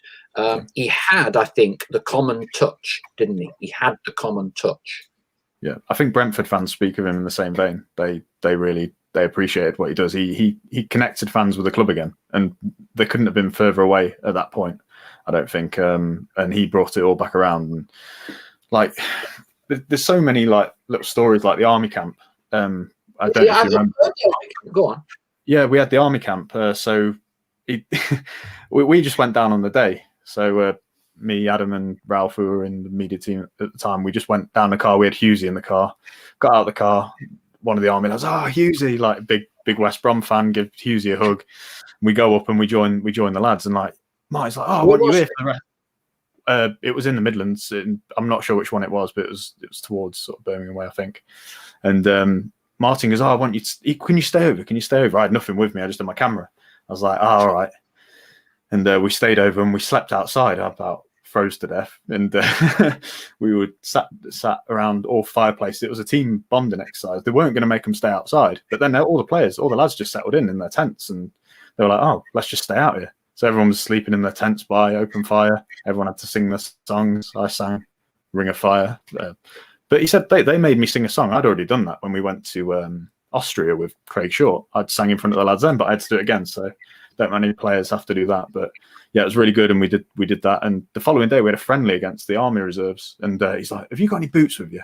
Speaker 1: He had, I think, the common touch, didn't he? He had the common touch.
Speaker 3: Yeah, I think Brentford fans speak of him in the same vein. They appreciated what he does. He connected fans with the club again, and they couldn't have been further away at that point, I don't think. And he brought it all back around. And like, there's so many like little stories, like the army camp. I don't know if you remember.
Speaker 1: Go on.
Speaker 3: Yeah, we had the army camp. So we just went down on the day. So me, Adam, and Ralph, who were in the media team at the time, we just went down the car. We had Hughesy in the car. Got out of the car. One of the army lads, Hughesy, like big West Brom fan, give Hughesy a hug. We go up and we join the lads, and like Marty's like, what are you here for the rest? It was in the Midlands. I'm not sure which one it was, but it was towards sort of Birmingham way, I think. And Martin goes, I want you to, can you stay over? Can you stay over? I had nothing with me. I just had my camera. I was like, all right. And we stayed over and we slept outside. I about froze to death. And we were sat around all fireplaces. It was a team bonding exercise. They weren't going to make them stay outside. But then all the lads just settled in their tents, and they were like, oh, let's just stay out here. So everyone was sleeping in their tents by open fire. Everyone had to sing their songs. I sang Ring of Fire. But he said they made me sing a song. I'd already done that when we went to Austria with Craig Short. I'd sang in front of the lads then, but I had to do it again. So don't many players have to do that. But yeah, it was really good, and we did that. And the following day, we had a friendly against the Army Reserves, and he's like, "Have you got any boots with you?"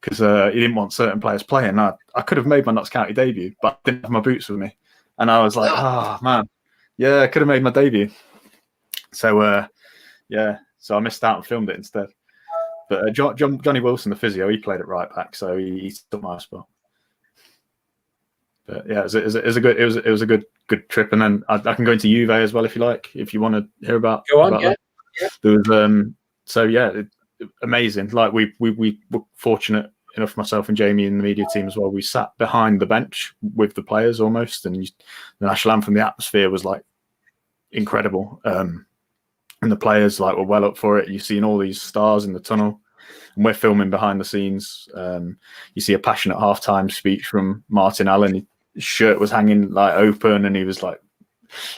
Speaker 3: Because he didn't want certain players playing. I could have made my Notts County debut, but I didn't have my boots with me, and I was like, "Oh man, yeah, I could have made my debut." So yeah, so I missed out and filmed it instead. But Johnny Wilson, the physio, he played at right back, so he took my spot. But yeah, it was a good trip, and then I can go into Yeovil as well if you like, if you want to hear about.
Speaker 1: Go on,
Speaker 3: about
Speaker 1: yeah.
Speaker 3: That. There was so yeah, amazing. Like we were fortunate enough, myself and Jamie in the media team as well. We sat behind the bench with the players almost, and the national anthem, the atmosphere was like incredible. And the players like were well up for it. You've seen all these stars in the tunnel, and we're filming behind the scenes. You see a passionate halftime speech from Martin Allen. His shirt was hanging like open, and he was like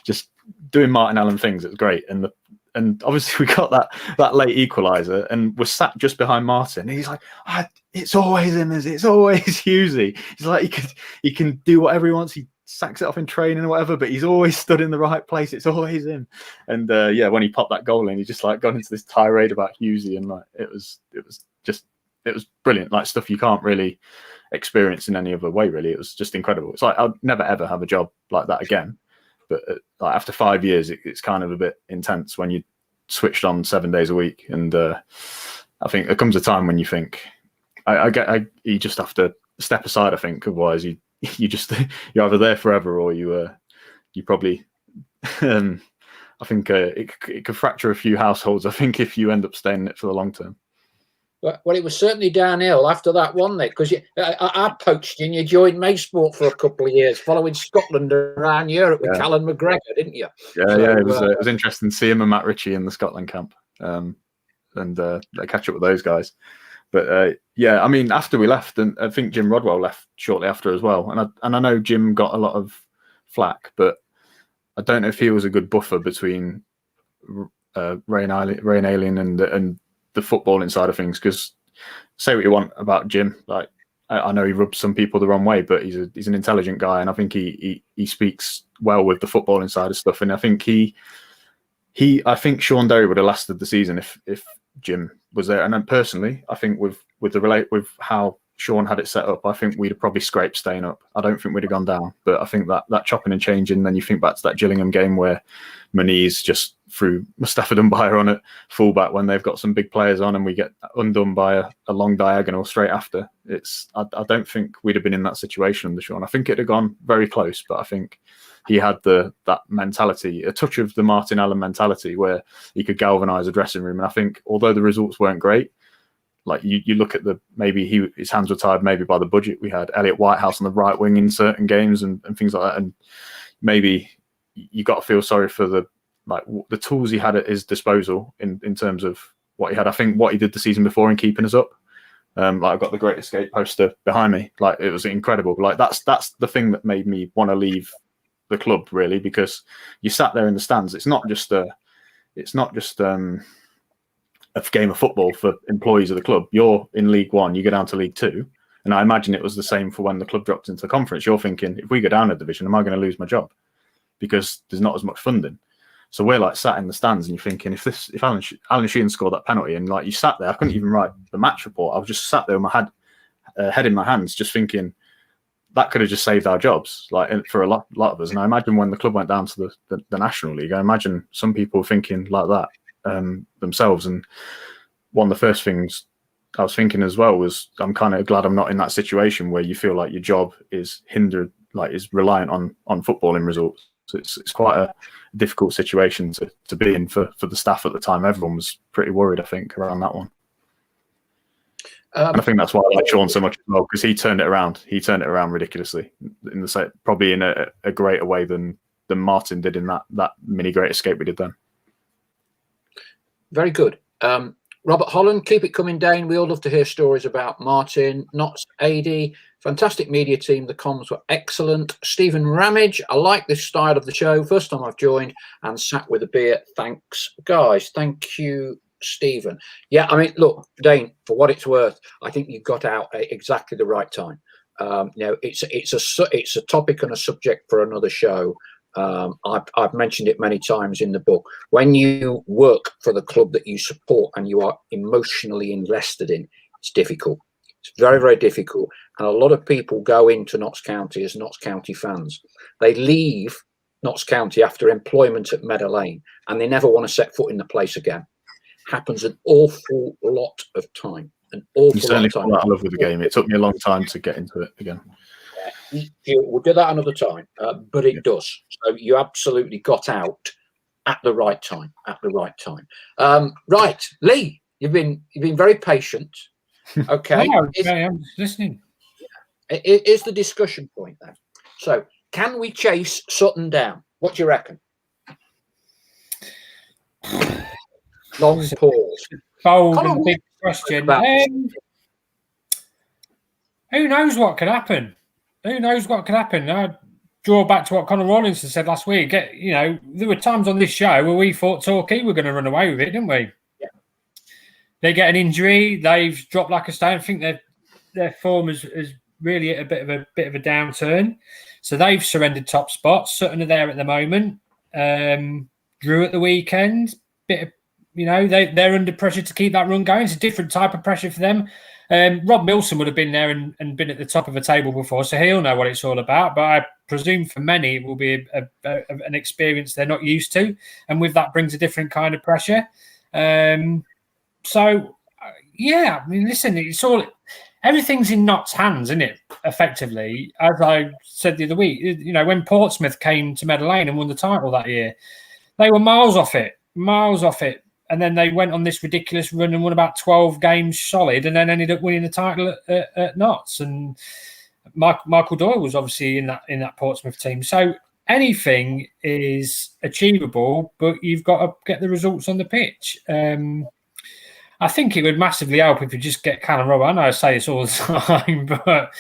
Speaker 3: just doing Martin Allen things. It was great, and obviously we got that late equaliser, and we're sat just behind Martin. And he's like, "It's always him, it's always Hughesy." He's like, he can do whatever he wants. He sacks it off in training or whatever, but he's always stood in the right place. It's always him. And yeah, when he popped that goal in, he just like got into this tirade about Hughesy, and like it was brilliant. Like stuff you can't really experience in any other way. Really, it was just incredible. It's like I'd never ever have a job like that again. But like after 5 years, it's kind of a bit intense when you switched on 7 days a week. And I think there comes a time when you think, you just have to step aside. I think otherwise you're either there forever or you probably. I think it could fracture a few households. I think if you end up staying in it for the long term.
Speaker 1: Well, it was certainly downhill after that one, there, because I poached you and you joined Maysport for a couple of years, following Scotland around Europe with Callan McGregor, didn't you?
Speaker 3: Yeah, it was interesting to see him and Matt Ritchie in the Scotland camp, and catch up with those guys. But yeah, I mean, after we left, and I think Jim Rodwell left shortly after as well, and I know Jim got a lot of flack, but I don't know if he was a good buffer between Rain Alien and the footballing side of things, because say what you want about Jim, like I know he rubs some people the wrong way, but he's an intelligent guy, and I think he speaks well with the footballing side of stuff. And I think I think Sean Derry would have lasted the season if Jim was there. And then personally, I think with how Sean had it set up, I think we'd have probably scraped staying up. I don't think we'd have gone down, but I think that chopping and changing, then you think back to that Gillingham game where Moniz just threw Mustafa Dunbar on at fullback when they've got some big players on, and we get undone by a long diagonal straight after. I don't think we'd have been in that situation under Sean. I think it'd have gone very close, but I think he had that mentality, a touch of the Martin Allen mentality, where he could galvanise a dressing room. And I think although the results weren't great, like you look at maybe his hands were tied maybe by the budget. We had Elliot Whitehouse on the right wing in certain games and things like that, and maybe you got to feel sorry for the tools he had at his disposal in terms of what he had. I think what he did the season before in keeping us up. Like I've got the Great Escape poster behind me. Like it was incredible. Like that's the thing that made me want to leave the club, really, because you sat there in the stands. It's not just a game of football for employees of the club. You're in League One, you go down to League Two, and I imagine it was the same for when the club dropped into the conference. You're thinking, if we go down a division, am I going to lose my job because there's not as much funding? So we're like sat in the stands, and you're thinking, if Alan Sheehan scored that penalty, and like you sat there, I couldn't even write the match report. I was just sat there with my head in my hands, just thinking that could have just saved our jobs, like for a lot of us. And I imagine when the club went down to the National League, I imagine some people thinking like that themselves. And one of the first things I was thinking as well was, I'm kind of glad I'm not in that situation where you feel like your job is hindered, like is reliant on footballing results. So it's quite a difficult situation to be in for the staff at the time. Everyone was pretty worried, I think, around that one. And I think that's why I like Sean so much as well, because he turned it around. He turned it around ridiculously, probably in a greater way than Martin did in that mini Great Escape we did then.
Speaker 1: Very good. Robert Holland, keep it coming, Dane. We all love to hear stories about Martin. Notts AD, fantastic media team. The comms were excellent. Stephen Ramage, I like this style of the show. First time I've joined and sat with a beer. Thanks, guys. Thank you, Stephen. Yeah, I mean, look, Dane, for what it's worth, I think you got out at exactly the right time. It's a topic and a subject for another show. I've mentioned it many times in the book. When you work for the club that you support and you are emotionally invested in, it's difficult. It's very, very difficult. And a lot of people go into Notts County as Notts County fans. They leave Notts County after employment at Meadow Lane, and they never want to set foot in the place again. Happens an awful lot of time. An awful lot of time.
Speaker 3: Fall out of love with the game. It took me a long time to get into it again.
Speaker 1: We'll do that another time, but it does. So you absolutely got out at the right time. At the right time. Right, Leigh, you've been very patient. Okay,
Speaker 2: I'm listening.
Speaker 1: Is the discussion point then? So, can we chase Sutton down? What do you reckon? Long pause.
Speaker 2: Bold and big question. Who knows what could happen? Who knows what could happen? I draw back to what Conor Rawlinson said last week. There were times on this show where we thought Torquay were going to run away with it, didn't we?
Speaker 1: Yeah.
Speaker 2: They get an injury. They've dropped like a stone. I think their form is really at a bit of a downturn. So they've surrendered top spots. Sutton are there at the moment. Drew at the weekend. They're under pressure to keep that run going. It's a different type of pressure for them. Rob Milson would have been there and been at the top of a table before, so he'll know what it's all about. But I presume for many it will be an experience they're not used to, and with that brings a different kind of pressure. Listen, everything's in Notts' hands, isn't it? Effectively, as I said the other week, when Portsmouth came to Meadow Lane and won the title that year, they were miles off it. And then they went on this ridiculous run and won about 12 games solid, and then ended up winning the title at Notts. And Michael Doyle was obviously in that Portsmouth team. So anything is achievable, but you've got to get the results on the pitch. I think it would massively help if you just get Callum Robert. I know I say this all the time, but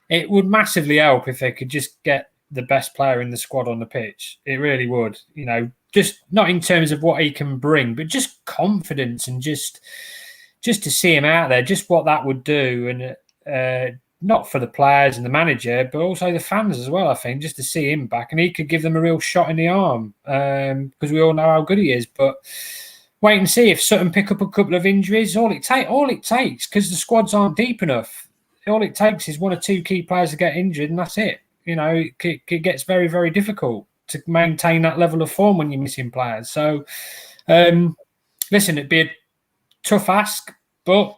Speaker 2: it would massively help if they could just get the best player in the squad on the pitch. It really would. Just not in terms of what he can bring, but just confidence and just to see him out there, just what that would do. And not for the players and the manager, but also the fans as well, I think, just to see him back. And he could give them a real shot in the arm because we all know how good he is. But wait and see if Sutton pick up a couple of injuries. All it takes, because the squads aren't deep enough, all it takes is one or two key players to get injured, and that's it. It gets very, very difficult to maintain that level of form when you're missing players. So, listen, it'd be a tough ask, but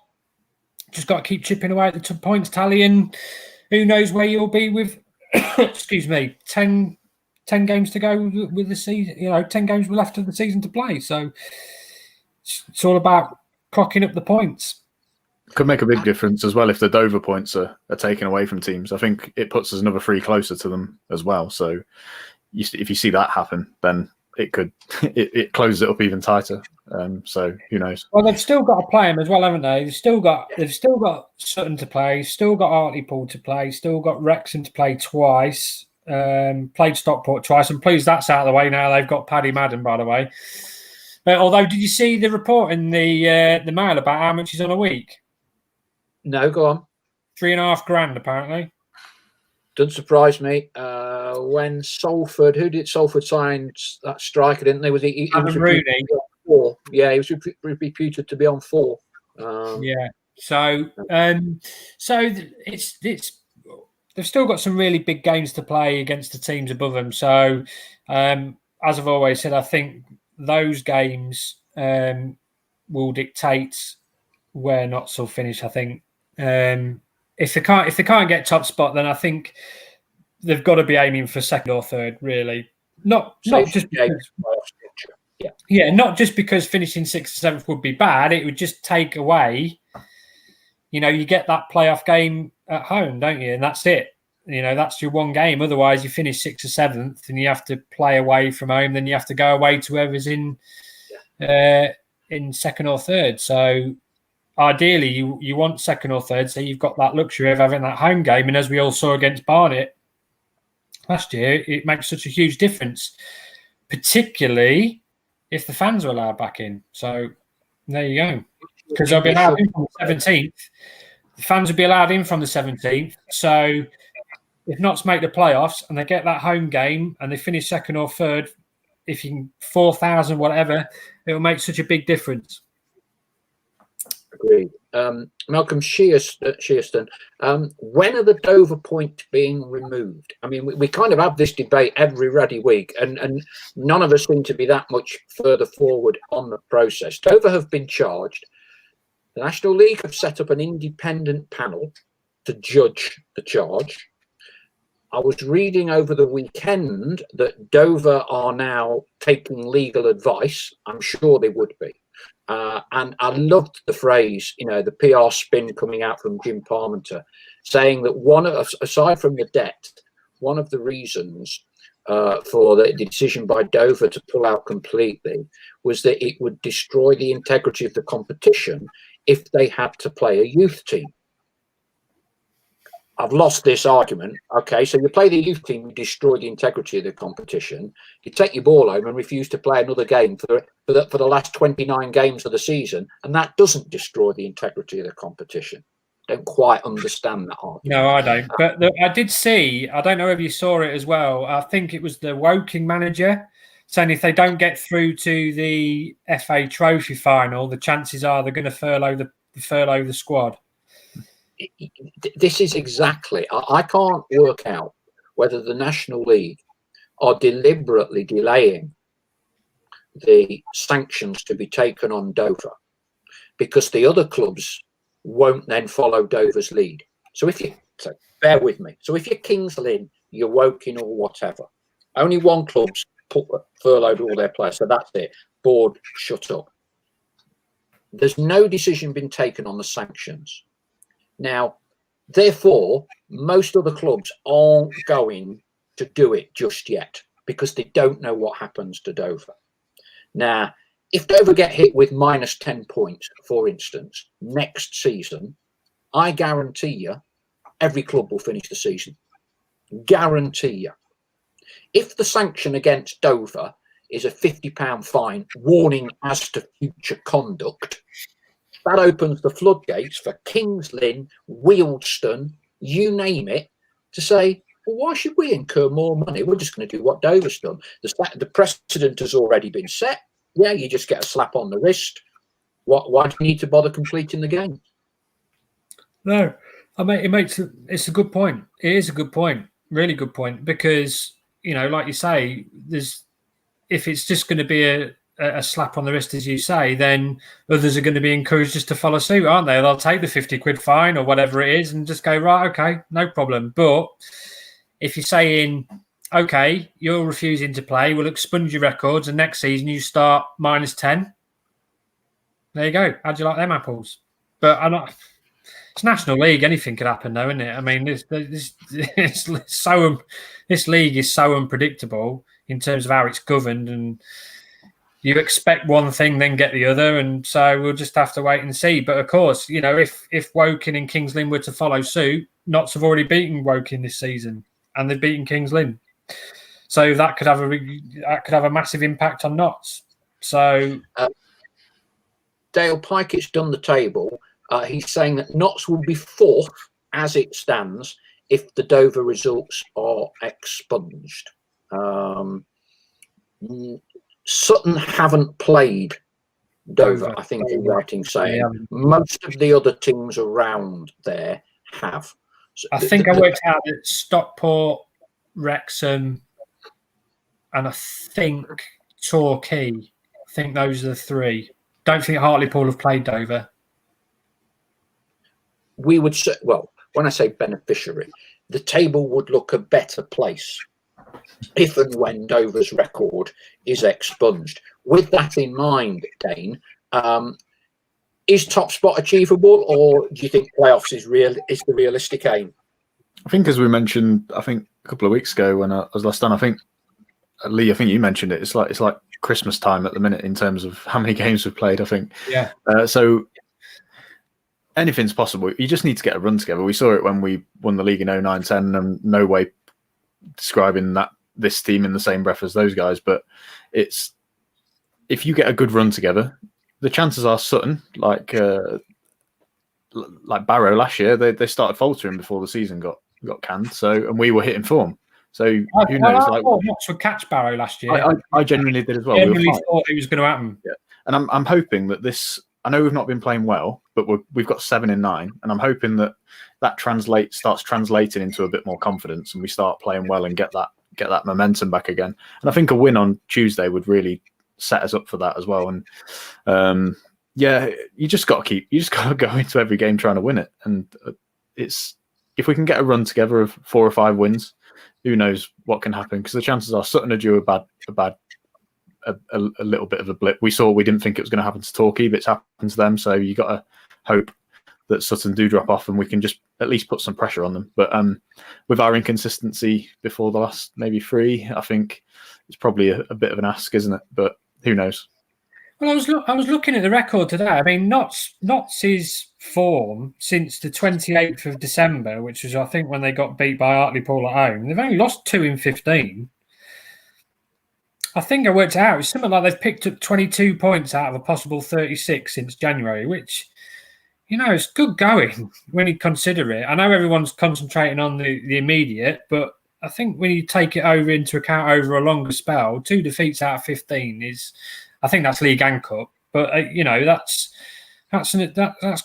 Speaker 2: just got to keep chipping away at the points tally, and who knows where you'll be with, 10 games to go with the season. 10 games left of the season to play. So it's all about clocking up the points.
Speaker 3: Could make a big difference as well if the Dover points are taken away from teams. I think it puts us another 3 closer to them as well. So if you see that happen, then it closes it up even tighter. So who knows?
Speaker 2: Well, they've still got to play them as well, haven't they? They've still got Sutton to play, still got Hartlepool to play, still got Wrexham to play twice, played Stockport twice. I'm pleased that's out of the way now. They've got Paddy Madden, by the way. Although, did you see the report in the Mail about how much he's on a week?
Speaker 1: No, go on.
Speaker 2: $3,500 apparently.
Speaker 1: Doesn't surprise me. When Salford, who did Salford sign that striker? Didn't they? Was he was
Speaker 2: Rooney?
Speaker 1: On 4. Yeah, he was reputed to be on 4.
Speaker 2: Yeah. So it's they've still got some really big games to play against the teams above them. So as I've always said, I think those games will dictate where Notts will finish. I think. If they can't get top spot, then I think they've got to be aiming for second or third. Really, not just because, not just because finishing 6th or 7th would be bad. It would just take away. You get that playoff game at home, don't you? And that's it. That's your one game. Otherwise, you finish 6th or 7th, and you have to play away from home. Then you have to go away to whoever's in second or third. So. Ideally, you want second or third, so you've got that luxury of having that home game. And as we all saw against Barnet last year, it makes such a huge difference, particularly if the fans are allowed back in. So there you go. Because they'll be allowed in from the 17th. The fans will be allowed in from the 17th. So if Notts make the playoffs and they get that home game and they finish second or third, if you can 4,000, whatever, it will make such a big difference.
Speaker 1: Agreed. Malcolm Shearston, when are the Dover points being removed? I mean, we kind of have this debate every ruddy week, and none of us seem to be that much further forward on the process. Dover have been charged. The National League have set up an independent panel to judge the charge. I was reading over the weekend that Dover are now taking legal advice. I'm sure they would be. And I loved the phrase, the PR spin coming out from Jim Parmenter, saying that aside from the debt, one of the reasons for the decision by Dover to pull out completely was that it would destroy the integrity of the competition if they had to play a youth team. I've lost this argument. Okay, so you play the youth team, you destroy the integrity of the competition. You take your ball home and refuse to play another game for the last 29 games of the season, and that doesn't destroy the integrity of the competition. Don't quite understand that argument.
Speaker 2: No, I don't. But I did see, I don't know if you saw it as well, I think it was the Woking manager saying if they don't get through to the FA Trophy final, the chances are they're going to furlough the squad.
Speaker 1: This is exactly, I can't work out whether the National League are deliberately delaying the sanctions to be taken on Dover because the other clubs won't then follow Dover's lead. So bear with me. So if you're Kings Lynn, you're Woking or whatever, only one club's furloughed all their players. So that's it. Board, shut up. There's no decision been taken on the sanctions. Now, therefore, most other clubs aren't going to do it just yet because they don't know what happens to Dover. Now, if Dover get hit with minus 10 points, for instance, next season, I guarantee you every club will finish the season. Guarantee you. If the sanction against Dover is a £50 fine, warning as to future conduct, that opens the floodgates for Kings Lynn, Wealdstone, you name it, to say, well, why should we incur more money? We're just going to do what Dover's done. The precedent has already been set. Yeah, you just get a slap on the wrist. Why do you need to bother completing the game?
Speaker 2: No, I mean, it's a good point. It is a good point, really good point, because, like you say, if it's just going to be a slap on the wrist, as you say, then others are going to be encouraged just to follow suit, aren't they? They'll take the 50 quid fine or whatever it is and just go, right, okay, no problem. But if you're saying, okay, you're refusing to play, we'll expunge your records and next season you start minus 10. There you go. How'd you like them apples? But it's National League. Anything could happen, though, isn't it? I mean, this league is so unpredictable in terms of how it's governed, and you expect one thing, then get the other, and so we'll just have to wait and see. But of course, if Woking and Kings Lynn were to follow suit, Notts have already beaten Woking this season, and they've beaten Kings Lynn, so that could have a massive impact on Notts. So
Speaker 1: Dale Pikett's done the table. He's saying that Notts will be fourth as it stands if the Dover results are expunged. Sutton haven't played Dover, I think, in writing, saying most of the other teams around there have. So
Speaker 2: I think I worked out that Stockport, Wrexham, and I think Torquay. I think those are the three. Don't think Hartlepool have played Dover.
Speaker 1: We would say, well, when I say beneficiary, the table would look a better place if and when Dover's record is expunged. With that in mind, Dane, is top spot achievable, or do you think playoffs is the realistic aim?
Speaker 3: I think, as we mentioned, a couple of weeks ago when I was last on, I think Leigh, you mentioned it. It's like Christmas time at the minute in terms of how many games we've played. I think,
Speaker 2: yeah.
Speaker 3: So anything's possible. You just need to get a run together. We saw it when we won the league in 09-10, and no way describing this team in the same breath as those guys. But it's, if you get a good run together, the chances are Sutton, like Barrow last year, they started faltering before the season got canned. So, and we were hitting form. So who knows?
Speaker 2: I thought Notts would catch Barrow last year.
Speaker 3: I genuinely did as well.
Speaker 2: I genuinely thought it was going to happen.
Speaker 3: Yeah, and I'm hoping that this I know we've not been playing well, but we've got 7 in 9, and I'm hoping that starts translating into a bit more confidence, and we start playing well and get that momentum back again. And I think a win on Tuesday would really set us up for that as well. And you just got to go into every game trying to win it. And it's if we can get a run together of 4 or 5 wins, who knows what can happen? Because the chances are Sutton are due a little bit of a blip. We didn't think it was going to happen to Torquay, but it's happened to them. So you got to hope that Sutton do drop off and we can just at least put some pressure on them. But with our inconsistency before the last maybe 3, I think it's probably a bit of an ask, isn't it? But who knows?
Speaker 2: Well, I was looking at the record today. I mean, Notts' form since the 28th of December, which was, I think, when they got beat by Hartlepool at home, they've only lost 2 in 15. I think I worked it out. It's something like they've picked up 22 points out of a possible 36 since January, which, it's good going when you consider it. I know everyone's concentrating on the immediate, but I think when you take it into account over a longer spell, 2 defeats out of 15 is... I think that's League and Cup, but that's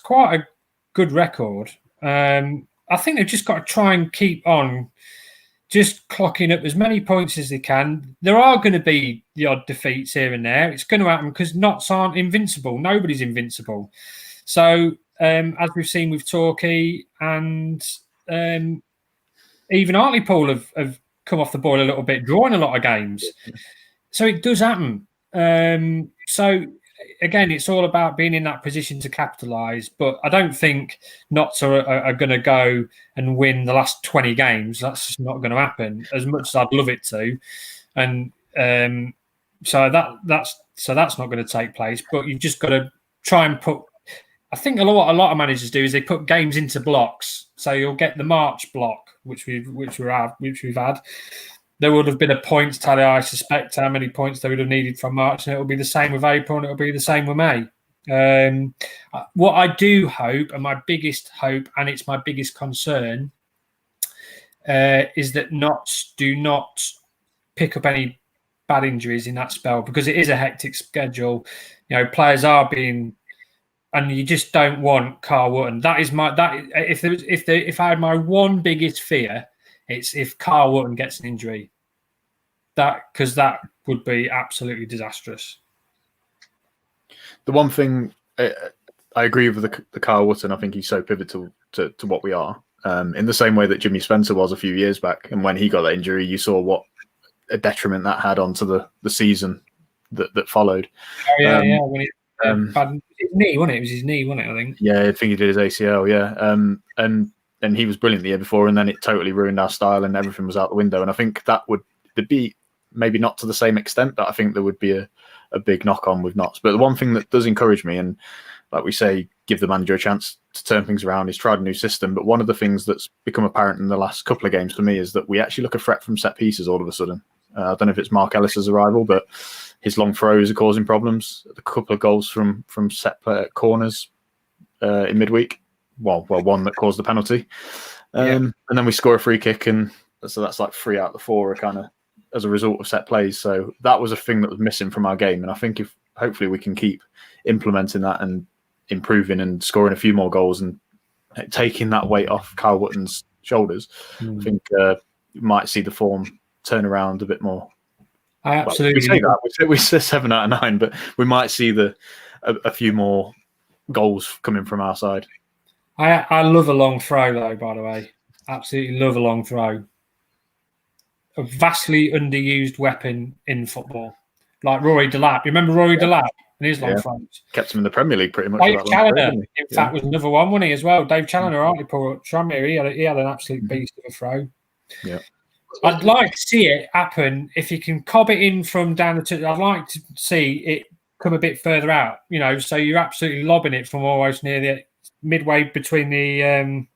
Speaker 2: quite a good record. I think they've just got to try and keep on just clocking up as many points as they can. There are going to be the odd defeats here and there. It's going to happen because Notts aren't invincible. Nobody's invincible. So as we've seen with Torquay and even Hartlepool have come off the boil a little bit, drawing a lot of games. So it does happen. So again, it's all about being in that position to capitalise. But I don't think Notts are going to go and win the last 20 games. That's just not going to happen. As much as I'd love it to, and so that's not going to take place. But you've just got to try and put. I think a lot of managers do is they put games into blocks. So you'll get the March block, which we've had. There would have been a points tally, I suspect, how many points they would have needed from March, and it will be the same with April, and it will be the same with May. What I do hope, and my biggest hope, and it's my biggest concern, is that Notts do not pick up any bad injuries in that spell, because it is a hectic schedule. Players are being, and you just don't want Carl Wootton. That is if I had my one biggest fear. It's if Carl Wootton gets an injury, because that would be absolutely disastrous.
Speaker 3: The one thing I agree with the Carl Wootton. I think he's so pivotal to what we are. In the same way that Jimmy Spencer was a few years back, and when he got that injury, you saw what a detriment that had onto the season that followed.
Speaker 2: Oh yeah, yeah. When his knee, wasn't it? It was his knee, wasn't it? I think.
Speaker 3: Yeah, I think he did his ACL. Yeah, and he was brilliant the year before, and then it totally ruined our style and everything was out the window. And I think there'd be maybe not to the same extent, but I think there would be a big knock on with Notts. But the one thing that does encourage me, and like we say, give the manager a chance to turn things around, is tried a new system. But one of the things that's become apparent in the last couple of games for me is that we actually look a threat from set pieces all of a sudden. I don't know if it's Mark Ellis's arrival, but his long throws are causing problems. A couple of goals from set corners in midweek. Well, one that caused the penalty. And then we score a free kick, and so that's like 3 out of the 4 are kind of as a result of set plays. So that was a thing that was missing from our game. And I think if hopefully we can keep implementing that and improving and scoring a few more goals and taking that weight off Carl Wootton's shoulders, I think you might see the form turn around a bit more.
Speaker 2: I absolutely
Speaker 3: say that. We say 7 out of 9, but we might see a few more goals coming from our side.
Speaker 2: I love a long throw, though, by the way. Absolutely love a long throw. A vastly underused weapon in football. Like Rory Delap. You remember Rory Delap and his long throws?
Speaker 3: Kept him in the Premier League pretty much.
Speaker 2: Dave Challoner, in fact, was another one, wasn't he, as well? Dave Challoner, Hartlepool at Tranmere, he had an absolute beast of a throw.
Speaker 3: Yeah.
Speaker 2: I'd like to see it happen. If you can cob it in from down the two, I'd like to see it come a bit further out, so you're absolutely lobbing it from almost near the midway between the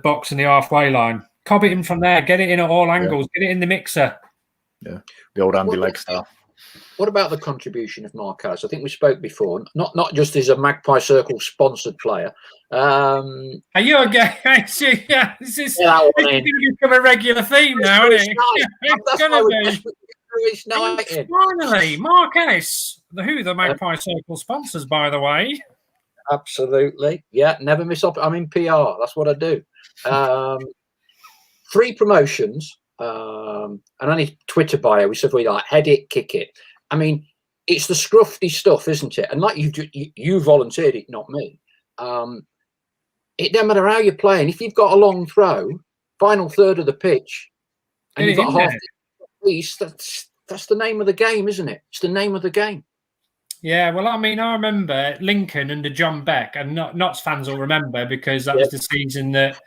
Speaker 2: box and the halfway line. Cob it in from there. Get it in at all angles. Get it in the mixer.
Speaker 3: Yeah, the old Andy Legg style.
Speaker 1: What about the contribution of Mark Ellis? I think we spoke before. Not just as a Magpie Circle sponsored player.
Speaker 2: Are you again? Yeah, this is going to become a regular theme now, isn't it? It's going to be.
Speaker 1: threw his night in.
Speaker 2: Finally, Mark Ellis, the Magpie Circle sponsors, by the way.
Speaker 1: Absolutely. Yeah, never miss up. I'm in PR. That's what I do. 3 promotions and only Twitter bio. We said we like head it, kick it. I mean, it's the scruffy stuff, isn't it? And like you volunteered it, not me. It don't matter how you're playing. If you've got a long throw, final third of the pitch, and you've got half the piece, that's the name of the game, isn't it? It's the name of the game.
Speaker 2: Yeah, well, I mean, I remember Lincoln under John Beck, and Notts fans will remember because that was the season that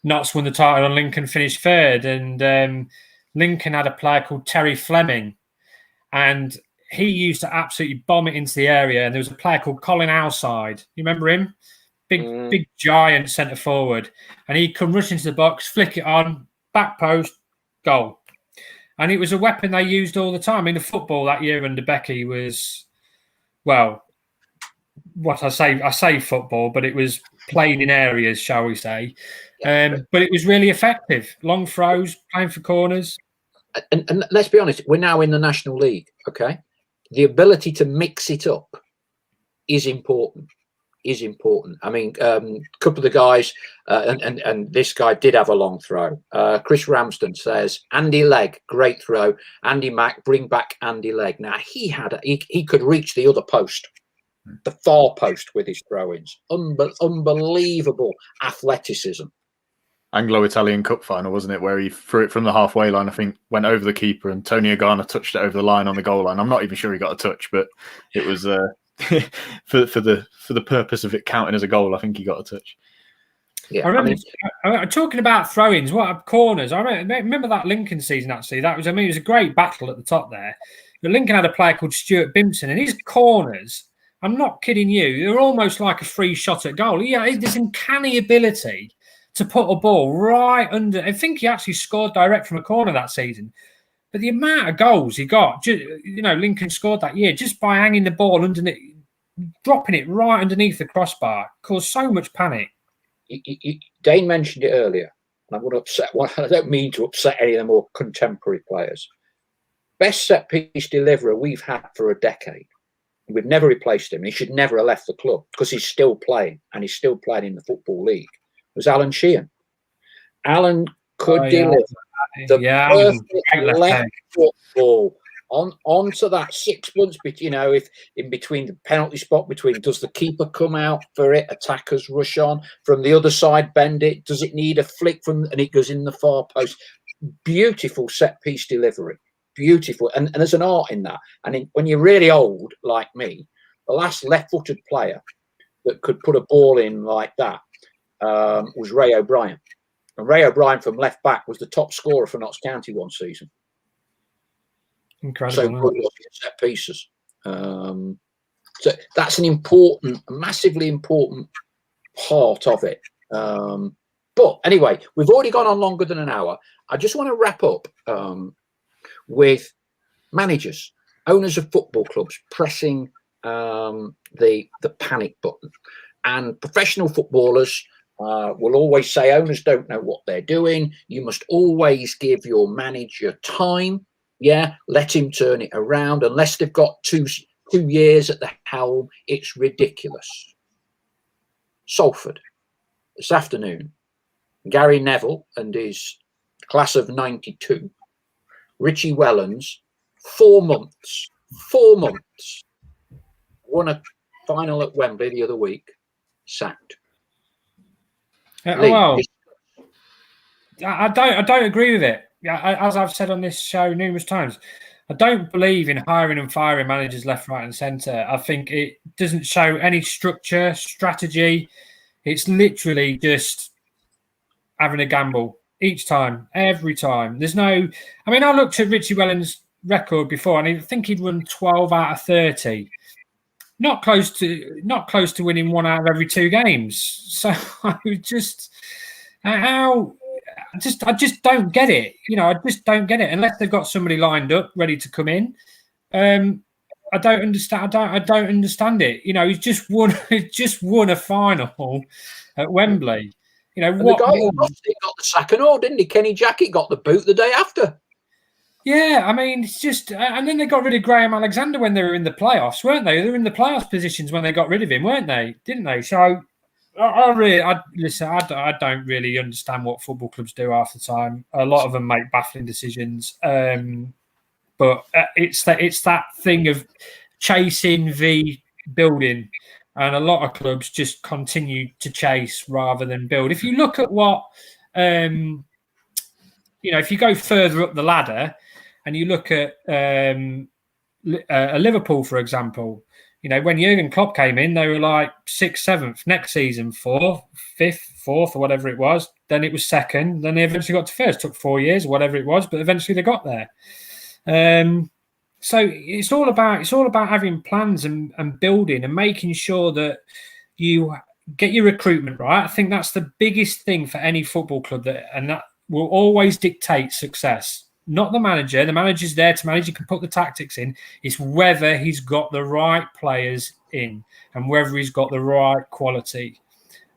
Speaker 2: Notts won the title and Lincoln finished third. And Lincoln had a player called Terry Fleming, and he used to absolutely bomb it into the area. And there was a player called Colin Outside. You remember him? Big giant centre forward. And he'd come rush into the box, flick it on, back post, goal. And it was a weapon they used all the time. I mean, the football that year under Becky was, well, what I say football, but it was playing in areas, shall we say. But it was really effective. Long throws, playing for corners.
Speaker 1: And let's be honest, we're now in the National League, okay? The ability to mix it up is important. I mean, a couple of the guys, and this guy did have a long throw. Chris Ramsden says, Andy Legg, great throw. Andy Mack, bring back Andy Legg. Now, he could reach the other post, the far post with his throw-ins. Unbelievable athleticism.
Speaker 3: Anglo-Italian Cup final, wasn't it, where he threw it from the halfway line, I think, went over the keeper, and Tony Agana touched it over the line on the goal line. I'm not even sure he got a touch, but it was for the purpose of it counting as a goal, I think he got a touch.
Speaker 2: Yeah, I remember talking about throw-ins, what corners. I remember that Lincoln season, actually. It was a great battle at the top there. But Lincoln had a player called Stuart Bimpson, and his corners, I'm not kidding you, they're almost like a free shot at goal. Yeah, this uncanny ability to put a ball right under. I think he actually scored direct from a corner that season. But the amount of goals he got, Lincoln scored that year just by hanging the ball underneath, dropping it right underneath the crossbar, caused so much panic.
Speaker 1: Dane mentioned it earlier, and I'm going to upset. Well, I don't mean to upset any of the more contemporary players. Best set piece deliverer we've had for a decade. We've never replaced him. He should never have left the club because he's still playing, and he's still playing in the Football League. Was Alan Sheehan. Alan could deliver the perfect left football onto that 6 months, if in between the penalty spot, does the keeper come out for it, attackers rush on from the other side, bend it, does it need a flick and it goes in the far post? Beautiful set piece delivery, beautiful, and there's an art in that. And when you're really old like me, the last left-footed player that could put a ball in like that was Ray O'Brien. And Ray O'Brien from left back was the top scorer for Notts County one season.
Speaker 2: Incredible.
Speaker 1: So good set pieces. So that's an massively important part of it. But anyway, we've already gone on longer than an hour. I just want to wrap up with managers, owners of football clubs pressing the panic button, and professional footballers. Will always say owners don't know what they're doing. You must always give your manager time. Yeah, let him turn it around. Unless they've got two years at the helm, it's ridiculous. Salford, this afternoon, Gary Neville and his class of 92, Richie Wellens, 4 months, won a final at Wembley the other week, sacked.
Speaker 2: Well, I don't agree with it. As I've said on this show numerous times, I don't believe in hiring and firing managers left, right, and centre. I think it doesn't show any structure, strategy. It's literally just having a gamble each time, every time. There's no. I mean, I looked at Richie Wellens' record before, and I think he'd won 12 out of 30. Not close to winning 1 out of every 2 games. So I just don't get it. I just don't get it unless they've got somebody lined up ready to come in. I don't understand. I don't understand it. He's just won a final at Wembley.
Speaker 1: The guy who lost it got the sack and all, didn't he? Kenny Jackett got the boot the day after.
Speaker 2: Yeah, I mean, it's just, and then they got rid of Graham Alexander when they were in the playoffs, weren't they? They were in the playoffs positions when they got rid of him, weren't they? Didn't they? So, I don't really understand what football clubs do half the time. A lot of them make baffling decisions, but it's that thing of chasing the building, and a lot of clubs just continue to chase rather than build. If you look at what, if you go further up the ladder, and you look at Liverpool, for example, when Jurgen Klopp came in, they were like 6th, 7th. Next season, 4th, 5th, 4th, or whatever it was. Then it was 2nd. Then they eventually got to 1st. Took 4 years, whatever it was, but eventually they got there. So it's all about having plans and building and making sure that you get your recruitment right. I think that's the biggest thing for any football club, and that will always dictate success. Not the manager. The manager's there to manage. You can put the tactics in. It's whether he's got the right players in and whether he's got the right quality.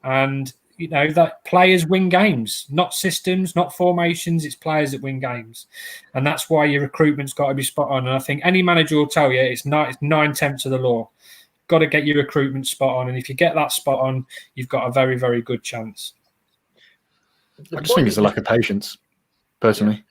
Speaker 2: And, that players win games, not systems, not formations. It's players that win games. And that's why your recruitment's got to be spot on. And I think any manager will tell you it's 9/10 of the law. Got to get your recruitment spot on. And if you get that spot on, you've got a very, very good chance.
Speaker 3: I just think it's a lack of patience, personally.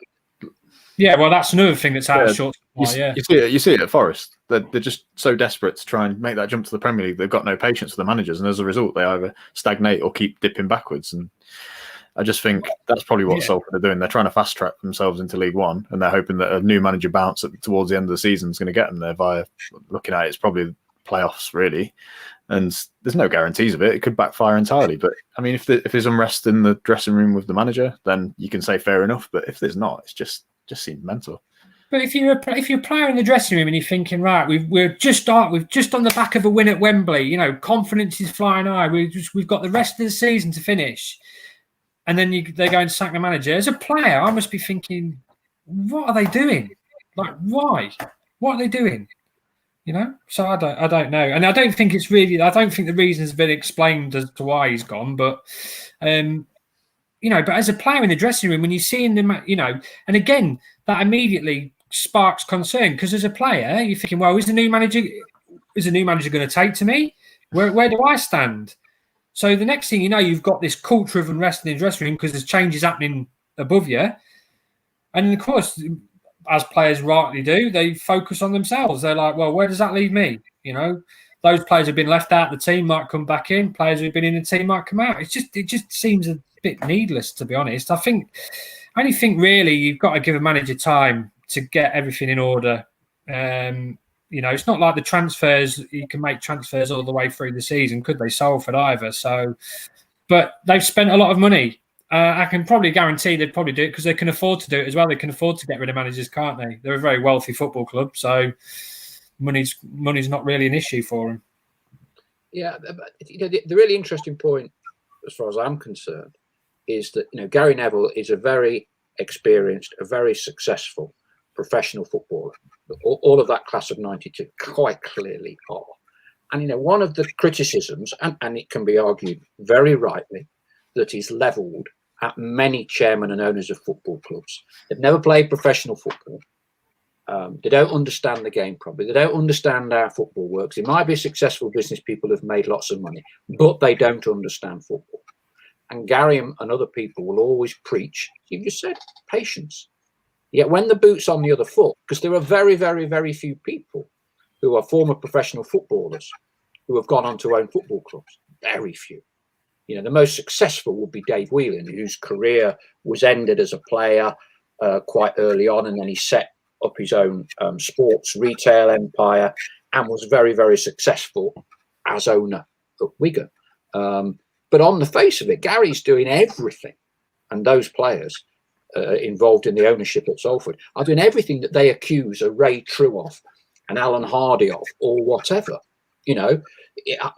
Speaker 2: Yeah, well, that's another thing that's out of short supply.
Speaker 3: You see it at Forest. They're just so desperate to try and make that jump to the Premier League. They've got no patience for the managers, and as a result, they either stagnate or keep dipping backwards. And I just think that's probably what Salford are doing. They're trying to fast track themselves into League One, and they're hoping that a new manager bounce towards the end of the season is going to get them there via looking at it. It's probably playoffs, really. And there's no guarantees of it. It could backfire entirely. But I mean, if there's unrest in the dressing room with the manager, then you can say fair enough. But if there's not, it's just seems mental.
Speaker 2: But if you're a player in the dressing room and you're thinking, right, we've just on the back of a win at Wembley, confidence is flying high. We've got the rest of the season to finish, and then they go and sack the manager. As a player, I must be thinking, what are they doing? Like, why? What are they doing? So I don't know, and I don't think the reason's been explained as to why he's gone, but. But as a player in the dressing room, when you're seeing them, and again, that immediately sparks concern, because as a player, you're thinking, well, is the new manager going to take to me? Where do I stand? So the next thing you know, you've got this culture of unrest in the dressing room because there's changes happening above you. And of course, as players rightly do, they focus on themselves. They're like, well, where does that leave me? Those players who've been left out of the team might come back in. Players who've been in the team might come out. It just seems a bit needless, to be honest. I only think really you've got to give a manager time to get everything in order. It's not like the transfers. You can make transfers all the way through the season, could they? Salford either. So, but they've spent a lot of money. I can probably guarantee they'd probably do it because they can afford to do it as well. They can afford to get rid of managers, can't they? They're a very wealthy football club, so money's not really an issue for them.
Speaker 1: Yeah, but the really interesting point, as far as I'm concerned, is that Gary Neville is a very experienced, a very successful professional footballer. All of that class of '92 quite clearly are. And one of the criticisms, and it can be argued very rightly, that is levelled at many chairmen and owners of football clubs. They've never played professional football. They don't understand the game properly. They don't understand how football works. They might be successful business people who've made lots of money, but they don't understand football. And Gary and other people will always preach, you just said, patience. Yet when the boot's on the other foot, because there are very, very, very few people who are former professional footballers who have gone on to own football clubs. Very few. The most successful would be Dave Whelan, whose career was ended as a player quite early on, and then he set up his own sports retail empire and was very, very successful as owner at Wigan. But on the face of it, Gary's doing everything, and those players involved in the ownership at Salford are doing everything that they accuse a Ray True of, and Alan Hardy of, or whatever.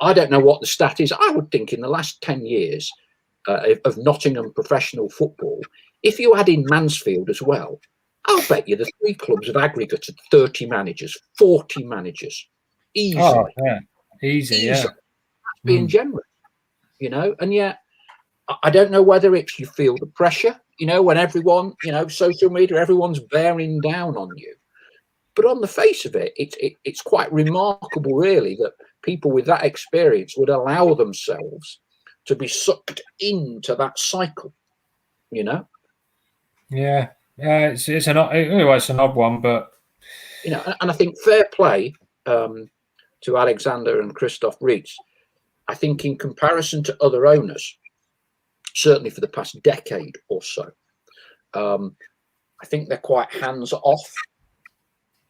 Speaker 1: I don't know what the stat is. I would think in the last 10 years of Nottingham professional football, if you add in Mansfield as well, I'll bet you the three clubs have aggregated 30 managers, 40 managers. Easily.
Speaker 2: Oh, yeah. Easy, yeah.
Speaker 1: That's being generous, and yet I don't know whether it's you feel the pressure, when everyone, social media, everyone's bearing down on you. But on the face of it, it's quite remarkable, really, that people with that experience would allow themselves to be sucked into that cycle,
Speaker 2: Yeah, it's an odd one, but
Speaker 1: and I think fair play to Alexander and Christoph Reeves. I think in comparison to other owners, certainly for the past decade or so, I think they're quite hands off.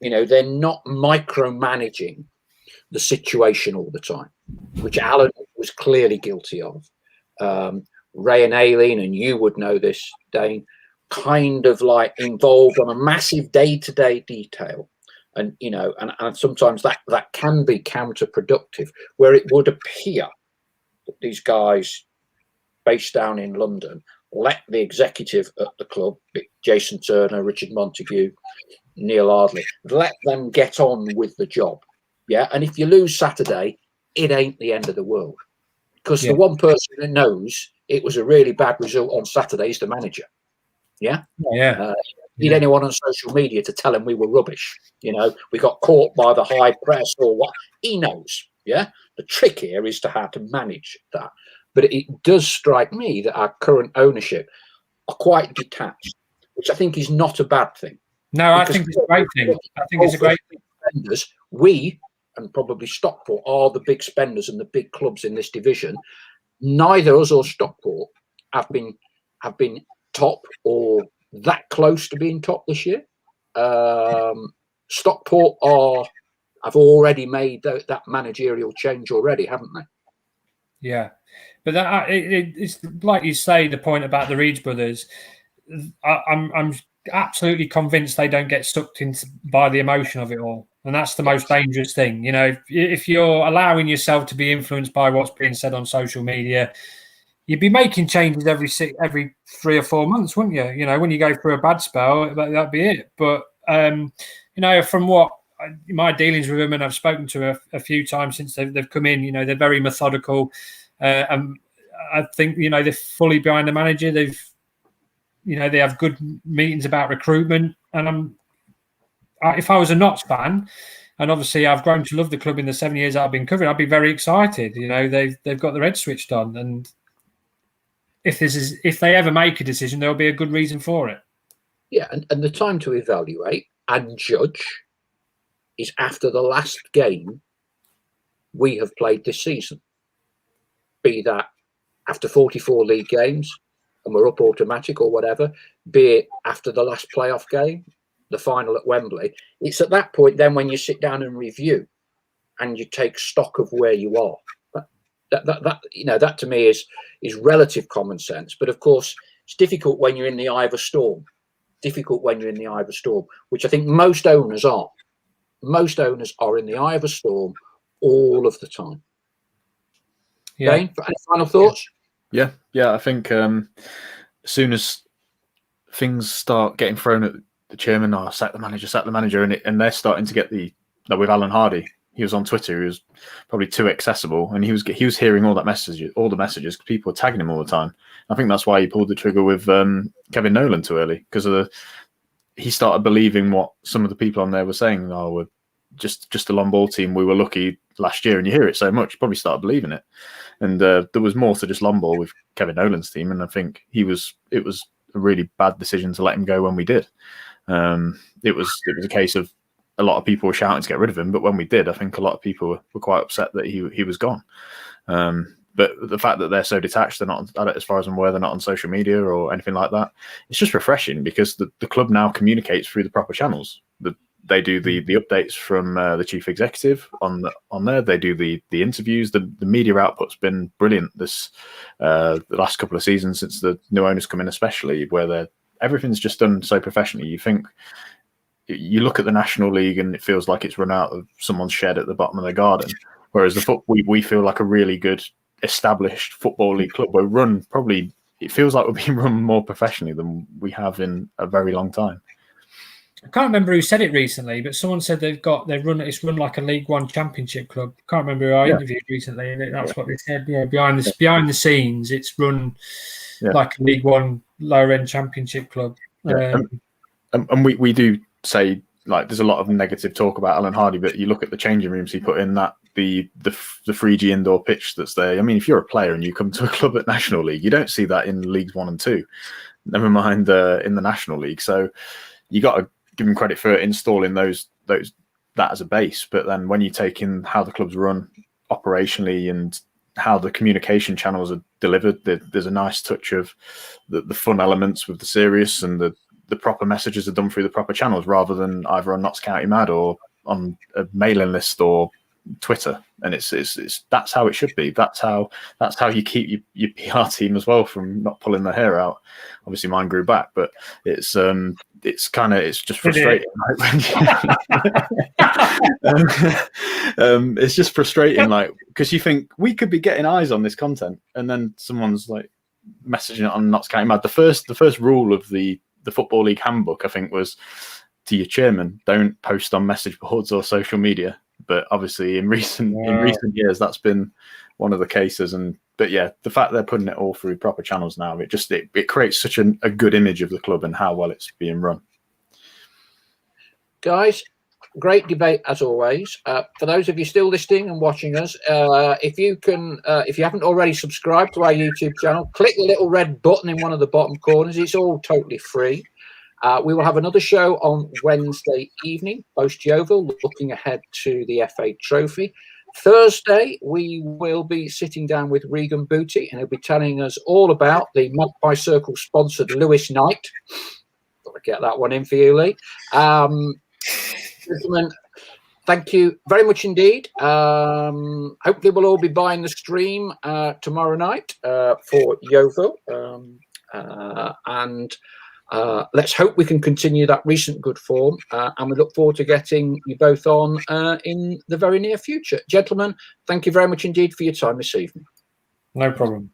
Speaker 1: They're not micromanaging the situation all the time, which Alan was clearly guilty of. Ray and Aileen, and you would know this, Dane, kind of like involved on a massive day-to-day detail. And, and sometimes that can be counterproductive, where it would appear that these guys based down in London let the executive at the club, Jason Turner, Richard Montague, Neal Ardley, let them get on with the job. Yeah. And if you lose Saturday, it ain't the end of the world, because the one person that knows it was a really bad result on Saturday is the manager. Yeah. Need anyone on social media to tell him we were rubbish? We got caught by the high press or what? He knows. Yeah. The trick here is to how to manage that. But it does strike me that our current ownership are quite detached, which I think is not a bad thing.
Speaker 2: No, I think it's a great thing. I think it's a great thing.
Speaker 1: Spenders, we and probably Stockport are the big spenders and the big clubs in this division. Neither us or Stockport have been top or that close to being top this year. Stockport have already made that managerial change already, haven't they?
Speaker 2: Yeah, but it's like you say, the point about the Reeves brothers. I'm absolutely convinced they don't get sucked into by the emotion of it all, and that's the most dangerous thing. If you're allowing yourself to be influenced by what's being said on social media, you'd be making changes every 3 or 4 months, wouldn't you? When you go through a bad spell, that'd be it. But from what my dealings with them, and I've spoken to a few times since they've come in, they're very methodical, and I think they're fully behind the manager. They have good meetings about recruitment, and if I was a Notts fan, and obviously I've grown to love the club in the 7 years I've been covering, I'd be very excited. They've got their head switched on, and if they ever make a decision, there'll be a good reason for it.
Speaker 1: Yeah, and the time to evaluate and judge is after the last game we have played this season. Be that after 44 league games and we're up automatic or whatever, be it after the last playoff game, the final at Wembley. It's at that point then when you sit down and review and you take stock of where you are. That to me is relative common sense. But of course, it's difficult when you're in the eye of a storm. Which I think most owners are. Most owners are in the eye of a storm all of the time.
Speaker 2: Yeah.
Speaker 1: Dane, any final thoughts?
Speaker 3: Yeah. I think as soon as things start getting thrown at the chairman, sack the manager, and they're starting to get with Alan Hardy. He was on Twitter. He was probably too accessible, and he was hearing all the messages. People were tagging him all the time. I think that's why he pulled the trigger with Kevin Nolan too early, because he started believing what some of the people on there were saying. We're just a long ball team. We were lucky last year, and you hear it so much, you probably started believing it. And there was more to just long ball with Kevin Nolan's team, and I think it was a really bad decision to let him go when we did. It was a case of a lot of people were shouting to get rid of him, but when we did, I think a lot of people were quite upset that he was gone. But the fact that they're so detached, they're not, as far as I'm aware, they're not on social media or anything like that. It's just refreshing because the club now communicates through the proper channels. They do the updates from the chief executive on there. They do the interviews. The media output's been brilliant this the last couple of seasons since the new owners come in, especially where everything's just done so professionally. You look at the National League and it feels like it's run out of someone's shed at the bottom of their garden. Whereas we feel like a really good established football league club. It feels like we're being run more professionally than we have in a very long time.
Speaker 2: I can't remember who said it recently, but someone said it's run like a League One Championship club. Can't remember who I interviewed recently, and that's what they said. Yeah, behind the scenes, it's run like a League One lower end Championship club.
Speaker 3: Yeah. And we do say, like, there's a lot of negative talk about Alan Hardy, but you look at the changing rooms he put in, that the 3G indoor pitch that's there. I mean, if you're a player and you come to a club at National League, you don't see that in Leagues 1 and 2. Never mind in the National League. So you got to give him credit for installing that as a base. But then when you take in how the club's run operationally and how the communication channels are delivered, there's a nice touch of the fun elements with the serious, and the proper messages are done through the proper channels rather than either on Notts County Mad or on a mailing list or Twitter. And it's that's how it should be. That's how you keep your PR team as well from not pulling their hair out. Obviously mine grew back, but it's just frustrating. It's just frustrating, like, because you think we could be getting eyes on this content, and then someone's like messaging it on Notts County Mad. The first rule of the Football League handbook, I think, was to your chairman, don't post on message boards or social media. But obviously in recent years, that's been one of the cases. But yeah, the fact they're putting it all through proper channels now, it creates such a good image of the club and how well it's being run.
Speaker 1: Guys, great debate as always. For those of you still listening and watching us, if you haven't already subscribed to our YouTube channel, click the little red button in one of the bottom corners. It's all totally free. We will have another show on Wednesday evening, post Yeovil, looking ahead to the FA Trophy. Thursday, we will be sitting down with Regan Booty, and he'll be telling us all about the Magpie Circle sponsored Lewis Night. Got to get that one in for you, Leigh. Gentlemen, thank you very much indeed. Hopefully we'll all be buying the stream tomorrow night for Yeovil. And let's hope we can continue that recent good form. And we look forward to getting you both on in the very near future. Gentlemen, thank you very much indeed for your time this evening.
Speaker 2: No problem.